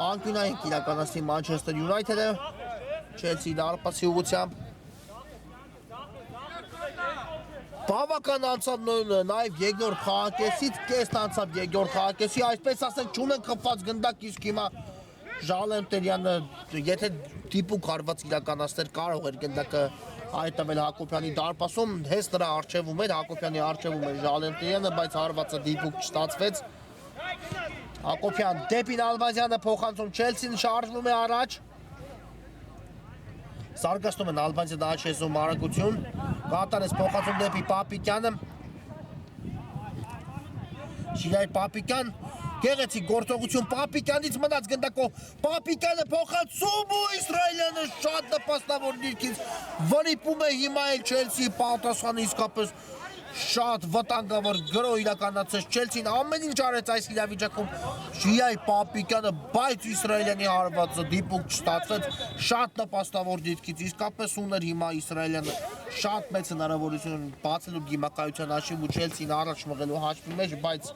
անկյունային իրականացնի Մանչեսթեր Յունայթեդը, Չելսի դարպասի ուղղությամբ բավական անցավ նաև երկրորդ խաղակեսից, կեսն անցավ երկրորդ խաղակեսի, այսպես ասենք չունեն խփված գնդակ, իսկ հիմա Ժալենտերյանը եթե դիպուկ հարված իրականացներ կարող էր գնդակը հայտնվել Հակոբյանի դարպասում, հենց նրա առջևում էր, Հակոբյանի առջևում էր Ժալենտերյանը, բայց հարվածը դիպուկ չստացվեց։ Հակոբյան դեպի Նալբանդյանը փոխանցում Չելսին շարժվում է առաջ։ Զարգացնում են Նալբանդյանը աչեզում արագություն, կատարեց փոխանցում դեպի Պապիկյանը։ Շիրայր Պապիկյան, գեղեցիկ գործողություն Պապիկյանից մնաց գնդակով, Պապիկյանը փոխանցում ու Իսրայելյանը շատ նպաստավոր դիրքից վրիպում է հիմա էլ Չելսի պատասխանը իսկապես շատ վտանգավոր գրո իրականացեց Չելսին ամեն ինչ արեց այս իրավիճակում Շիրայր Պապիկյանը, բայց Իսրայելյանի հարվածը դիպուկ չստացվեց շատ նպաստավոր դիրքից, իսկապես ուներ հիմա Իսրայելյանը շատ մեծ հնարավորություն բացելու դիմակայության հաշիվ ու Չելսին առաջ մղելու հաշվի մեջ, բայց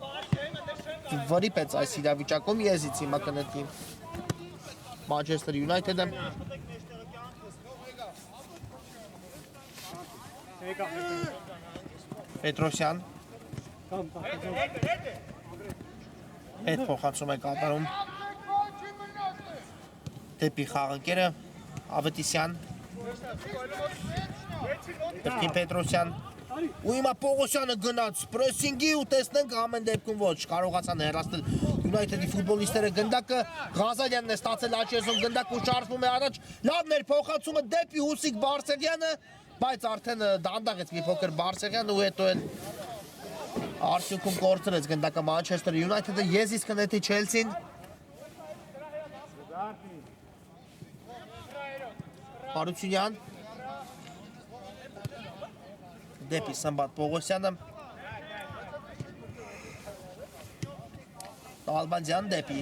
վրիպեց այս իրավիճակում, եզից հիմա կնետի Մանչեսթեր Յունայթեդը։ Պետրոսյան հետ փոխանցում է կատարում դեպի խաղընկերը Ավետիսյան Պետրին Պետրոսյան ու հիմա Պողոսյանը գնաց պրեսինգի ու տեսնենք ամեն դեպքում ոչ կարողացան հեռացնել Յունայթեդի ֆուտբոլիստները գնդակը Ղազարյանն է ստացել աչեզում գնդակը ու շարժվում է առաջ լավն էր փոխանցումը դեպի Հուսիկ Բարսեղյանը բայց արդեն դանդաղեց մի փոքր Բարսեղյանը ու հետո էլ արդյունքում կորցրեց գնդակը Մանչեսթեր Յունայթեդը եզից կնետի Չելսին Հարությունյան դեպի Սմբատ Պողոսյանը Նալբանդյան դեպի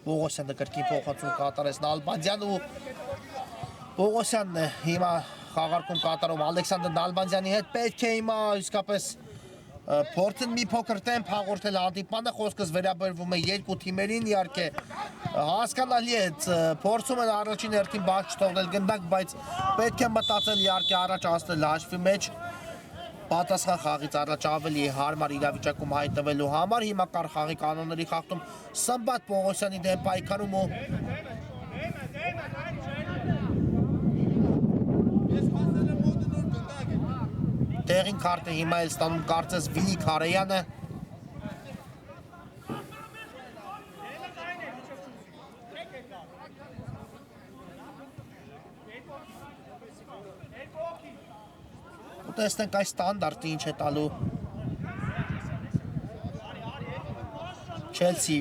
Պողոսյանը կրկին փոխանցում կատարեց Նալբանդյան ու Պողոսյանն է հիմա խաղարկում կատարում Ալեքսանդր Նալբանդյանի հետ պետք է հիմա իսկապես փորձեն մի փոքր տեմպ հաղորդել հանդիպանը խոսքս վերաբերվում է երկու թիմերին իհարկե հասկանալի է փորձում են առաջին հերթին բաց չթողնել գնդակ բայց պետք է մտածել իհարկե առաջ անցնել հաշվի մեջ պատասխան խաղից առաջ ավելի հարմար իրավիճակում հայտնվելու համար հիմա կար խաղի կանոնների խախտում Սմբատ Պողոսյանի դեմ պայքարում ու տեղին քարտը հիմա էլ ստանում կարծես Վիլի Քարեյանը տեսնենք այս ստանդարտը ինչ է տալու Չելսի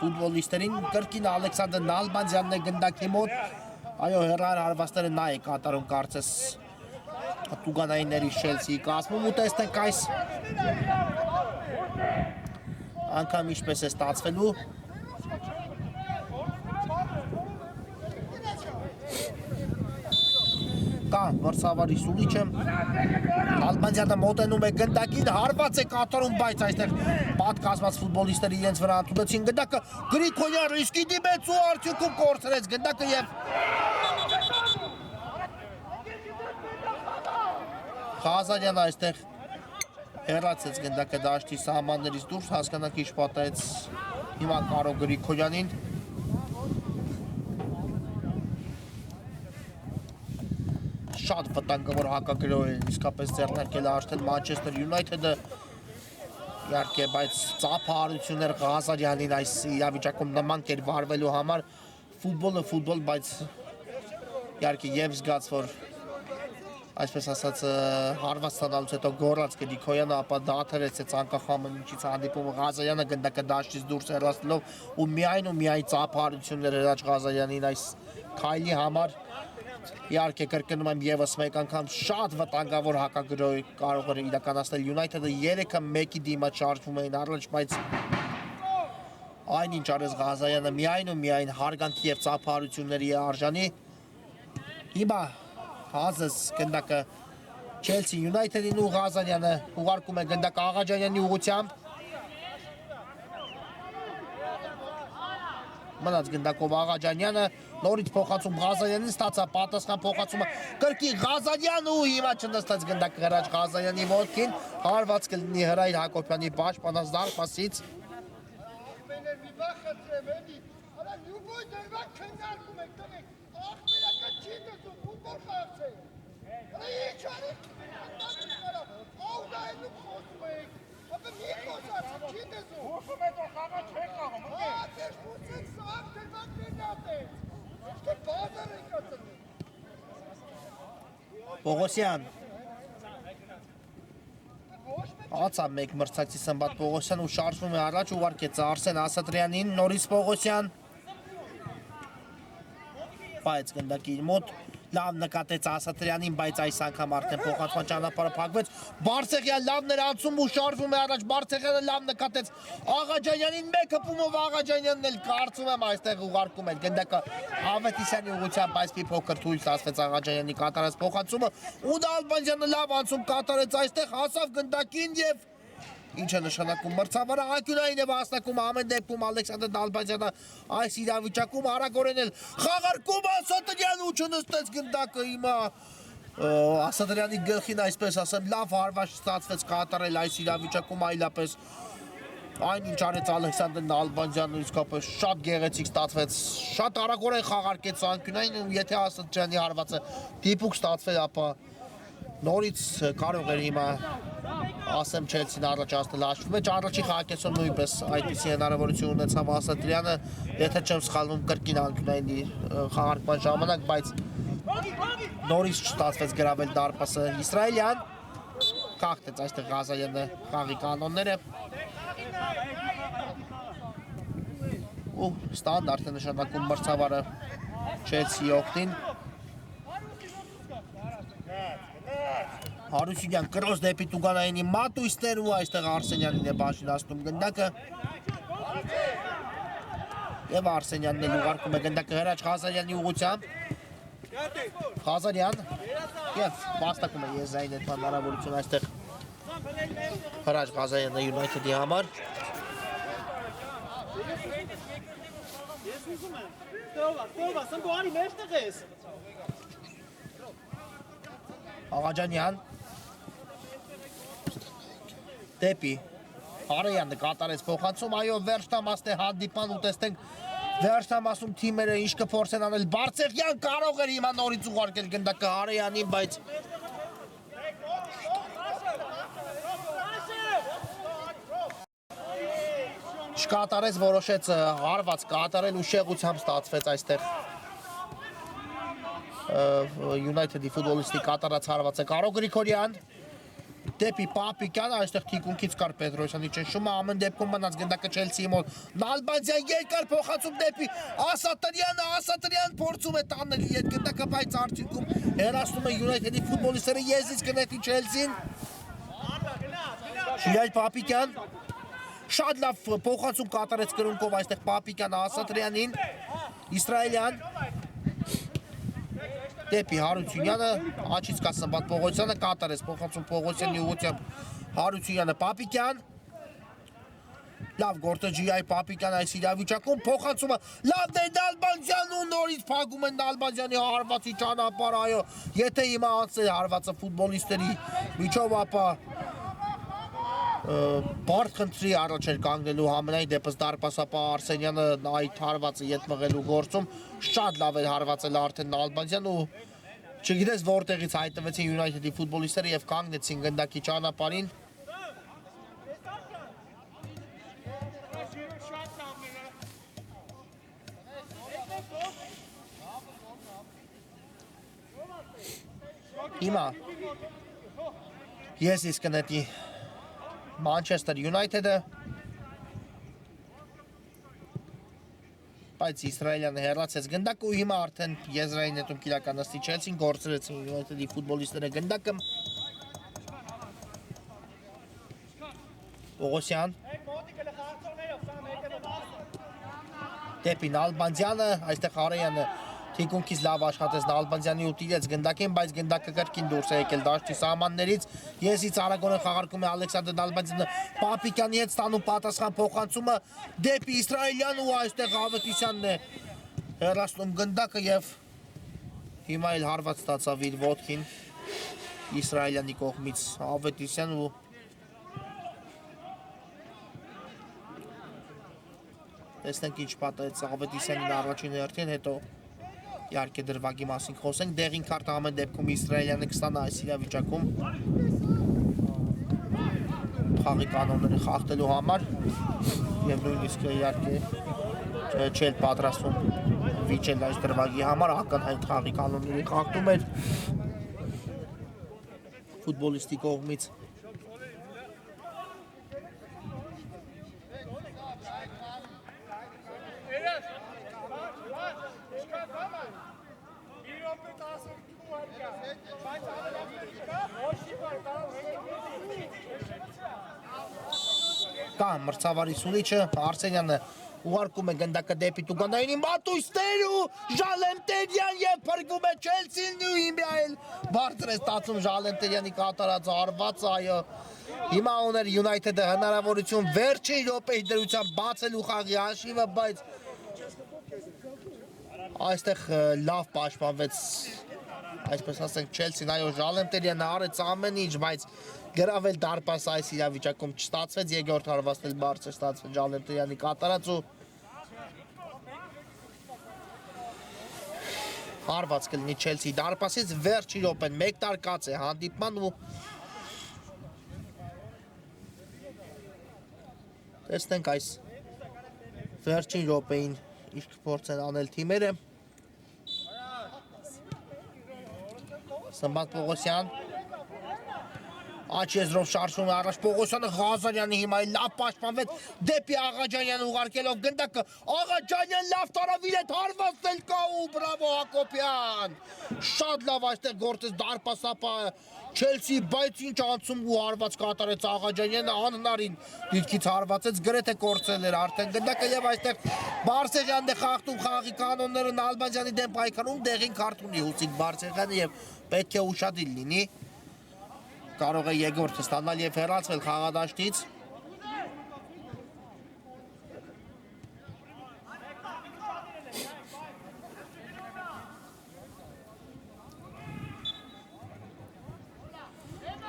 ֆուտբոլիստերին կրկին Ալեքսանդր Նալբանդյանն է գնդակի մոտ այո հեռար հարվածները նա է կատարում կարծես Տուգանայինների Չելսիի կազմում ու տեսնենք այս անգամ ինչպես է ստացվելու կա մրցավարի Սուլիչը Նալբանդյանը մոտենում է գնդակին հարված է կատարում բայց այստեղ պատկազմած ֆուտբոլիստները իրենց վրա ընդունեցին գնդակը Գրիգորյան ռիսկի դիմեց ու արդյունքում կորցրեց գնդակը եւ Ղազարյանը այստեղ հեռացեց գնդակը դաշտի սահմաններից դուրս հասկանակի շպատեց հիմա Կարո Գրիգորյանին շատ վտանգավոր հակագրով է իսկապես ձեռնարկել արդեն Մանչեսթեր Յունայթեդը իհարկե բայց ծափահարություններ Ղազարյանին այս իրավիճակում նման կեր վարվելու համար ֆուտբոլը ֆուտբոլ բայց իհարկե եւ զգաց որ այսպես ասած հարված ստանալուց հետո գոռաց Գրիգորյանը ապա դադարեցեց անկախամեն ինչից հանդիպումը Ղազարյանը գնդակը դաշտից դուրս հեռացնելով ու միայն ծափահարություններ հրաչ Ղազարյանին այս քայլի համար իհարկե կրկնում եմ եւս մեկ անգամ շատ վտանգավոր հակագրոհ կարող էր իրականացնել Յունայթեդը 3-ը 1-ի դիմաց շարժվում էին առաջ բայց այնինչ արեց Ղազարյանը միայն հարգանքի եւ ծափահարությունների արժանի Հիմա հազս գնդակը Chelsea United-ին ու Ղազարյանը ուղարկում է գնդակը Աղաջանյանի ուղղությամբ Մնաց գնդակով Աղաջանյանը նորից փոխացում Ղազարյանին ստացա պատասխան փոխացումը կրկին Ղազարյան ու հիմա չնստած գնդակը հրաչ Ղազարյանի ոտքին հարված կլինի Հրայր Հակոբյանի պաշտպանած դարպասից Պողոսյան Ացա մեկ մրցակցի Սմբատ Պողոսյան ու շարժվում է առաջ ուղարկեց Արսեն Ասատրյանին նորից Պողոսյան Բայց գնդակի մոտ լավ նկատեց Ասատրյանին, բայց այս անգամ արդեն փոխանցման ճանապարհը փակվեց Բարսեղյան լավն էր անցում ու շարժվում է առաջ Բարսեղյանը լավ նկատեց Աղաջանյանին մեկ հպումով Աղաջանյանն էլ կարծում եմ այստեղ ուղարկում էր գնդակը Ավետիսյանի ուղղությամբ այս մի փոքր թույլ ստացվեց Աղաջանյանի կատարած փոխանցումը ու Նալբանդյանը լավ անցում կատարեց այստեղ հասավ գնդակին եւ Ինչ է նշանակում մրցավարը ակյունային է վաստակում ամեն դեպքում Ալեքսանդր Նալբանդյանը այս իրավիճակում արագորեն էլ խաղարկում Ասատրյան ու չնստեց գնդակը հիմա Ասատրյանի գլխին այսպես ասեմ լավ հարված ստացվեց կատարել այս իրավիճակում այլապես Այն ինչ արեց Ալեքսանդր Նալբանդյանը իսկապես շատ գեղեցիկ ստացվեց շատ արագորեն խաղարկեց անկյունային ու եթե Ասատրյանի հարվածը դիպուկ ստացվել ապա նորից կարող էր հիմա ասեմ Չելսին առաջացնել հաշվում մեջ առաջի խաղակեսում նույնպես այդպիսի հնարավորություն ունեցավ Ասատրյանը եթե չեմ սխալվում կրկին անկյունային խաղարկման ժամանակ բայց նորից չստացվեց գրավել դարպասը Իսրայելյան կախտեց այստեղ Ղազարյանը խաղի կանոնները ու ստանդարտ է նշանակում մրցավարը Չելսիի օգտին Հարությունյան կրոս դեպի Տուգանայինի մատույցներ ու այստեղ Արսենյանին է բաժինացնում գնդակը Եվ Արսենյանն էլ ուղարկում է գնդակը հրաչ Ղազարյանի ուղղությամբ Ղազարյան և վաստակում է եզրային այդ հնարավորություն այստեղ հրաչ Ղազարյանը United-ի համար Աղաջանյան Դեպի Արեյանը կատարեց փոխանցում, այո վերջնամասն է հանդիպան ու տեսնենք վերջնամասում թիմերը ինչ կփորձեն անել Բարսեղյան կարող էր հիմա նորից ուղարկել գնդակը Արեյանին, բայց չկատարեց, որոշեց հարված կատարել ու շեղությամբ ստացվեց այստեղ United-ի ֆուտբոլիստի կատարած հարվածը Կարո Գրիգորյան Դեպի Պապիկյանը այստեղ թիկունքից կար Պետրոսյանի ճնշումը ամեն դեպքում մնաց գնդակը Չելսիի մոտ Նալբանդյան երկար փոխանցում դեպի Ասատրյանը Ասատրյան փորձում է տանել իր գնդակը բայց արդյունքում հեռացնում է United-ի ֆուտբոլիստները եզրից կնետի Չելսին Շիրայր Պապիկյան շատ լավ փոխանցում կատարեց կրունկով այստեղ Պապիկյանը Ասատրյանին Իսրայելյան Դեպի Հարությունյանը, աչից կա Սմբատ Պողոսյանը, կատարեց փոխանցում Պողոսյանի ուղղությամբ Հարությունյանը Պապիկյան Լավ գործը GI Պապիկյան այս իրավիճակում փոխանցումը լավ դե Նալբանդյան ու նորից փակում են Նալբանդյանի հարվածի ճանապարհ այո եթե հիմա անցել հարվածը ֆուտբոլիստերի միջով ապա Բարդ խնդրի առաջ էր կանգնելու համենայն դեպս դարպասապահ Արսենյանը այդ հարվածը ետ մղելու գործում շատ լավ էր հարվածել արդեն Նալբանդյան ու չգիտես որտեղից հայտնվեցին United-ի ֆուտբոլիստները եւ կանգնեցին գնդակի ճանապարհին Հիմա ես իսկ կնետի Manchester United-ը բայց Իսրայելյանը հեռացեց գնդակը ու հիմա արդեն եզրային նետում կիրականացնի Չելսին գործրեց United-ի ֆուտբոլիստները գնդակը Պողոսյան Դեպի Նալբանդյանը այստեղ Արեյանը Թիկունքից լավ աշխատեց Նալբանդյանի ու տիրեց գնդակին, բայց գնդակը կրկին դուրս է եկել դաշտի սահմաններից։ Եսից Արագոնը խաղարկում է Ալեքսանդր Նալբանդյանը Պապիկյանի հետ ստանում պատասխան փոխանցումը դեպի Իսրայելյան ու այստեղ Ավետիսյանն է հեռացնում գնդակը եւ հիմա էլ հարված ստացավ իր ոտքին Իսրայելյանի կողմից Ավետիսյան ու տեսնենք ինչ պատահեց Ավետիսյանին առաջին հերթին, հետո իհարկե դրվագի մասին խոսենք, դեղին քարտը ամեն դեպքում Իսրայելյանը կստանա այս իրավիճակում խաղի կանոնները խախտելու համար եւ նույնիսկ իհարկե չէր պատրաստվում վիճել այս դրվագի համար, ակնհայտ խաղի կանոնների խախտում էր ֆուտբոլիստի կողմից Կա մրցավարի սունիչը, Արսենյանը ուղարկում է գնդակը դեպի Տուգանայինին, Մատույստեր ու Ժալեմտերյան և փրկվում է Չելսին ու հիմա էլ բարձր է ստացում Ժալեմտերյանի կատարած հարվածը, այո, հիմա ուներ Յունայթեդը հնարավորություն վերջին րոպեի դրությամբ բացելու խաղի հաշիվը, բայց այստեղ լավ պաշտպանվեց, այսպես ասենք Չելսին, այո, Ժալեմտերյանը արեց ամեն ինչ, բայց գրավել դարպաս այս իրավիճակում չստացվեց, երկրորդ հարվածն էլ բարձր ստացվեց Ժալեմտերյանի կատարած ու հարված կլինի Չելսի դարպասից, վերջի րոպեն մեկ տարկած է հանդիպման ու տեսնենք այս վերջին րոպեին ինչ կփորձեն անել թիմերը Սմբատ Պողոսյան Աչ եզրով շարժում է առաջ Պողոսյանը Ղազարյանի հիմա լավ պաշտպանվեց դեպի Աղաջանյանը ուղարկելով գնդակը Աղաջանյան լավ տարավ իր հետ հարվածն էլ կա ու բրավո Հակոբյան շատ լավ այստեղ գործեց դարպասապահը Չելսի բայց ինչ անցում ու հարված կատարեց Աղաջանյանը անհնարին դիրքից հարվածեց գրեթե կորցրել էր արդեն գնդակը եւ այստեղ Բարսեղյանն է խախտում խաղի կանոնները Նալբանդյանի դեմ պայքարում դեղին քարտ ունի Հուսիկ Բարսեղյանը եւ պետք է ուշադիր լինի կարող է երկրորդը ստանալ եւ հեռացվել խաղադաշտից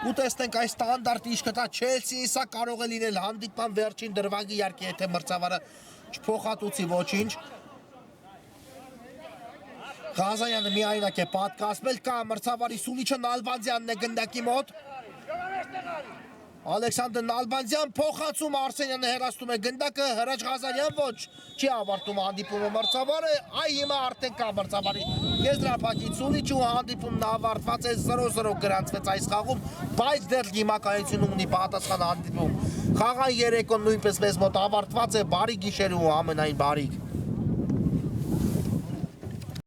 ու տեսնենք այս ստանդարտ ինչ կտա Չելսին, սա կարող է լինել հանդիպման վերջին դրվագի իհարկե եթե մրցավարը չփոխհատուցի ոչինչ Ղազարյանը միայնակ է պատկասվել, կա մրցավարի սունիչը Նալբանդյանն է գնդակի մոտ Ալեքսանդր Նալբանդյան փոխանցում Արսենյանը հեռացնում է գնդակը Հրաչ Ղազարյան ոչ չի ավարտում հանդիպումը մրցավարը այ հիմա արդեն կա մրցավարի եզրափակիչ սունիչը ու հանդիպումն ավարտված է 0-0 գրանցվեց այս խաղում բայց դեռ հիմա կայություն ունի պատասխան հանդիպում խաղային երեկոն նույնպես մեզ մոտ ավարտված է բարի գիշեր ու ամենայն բարիք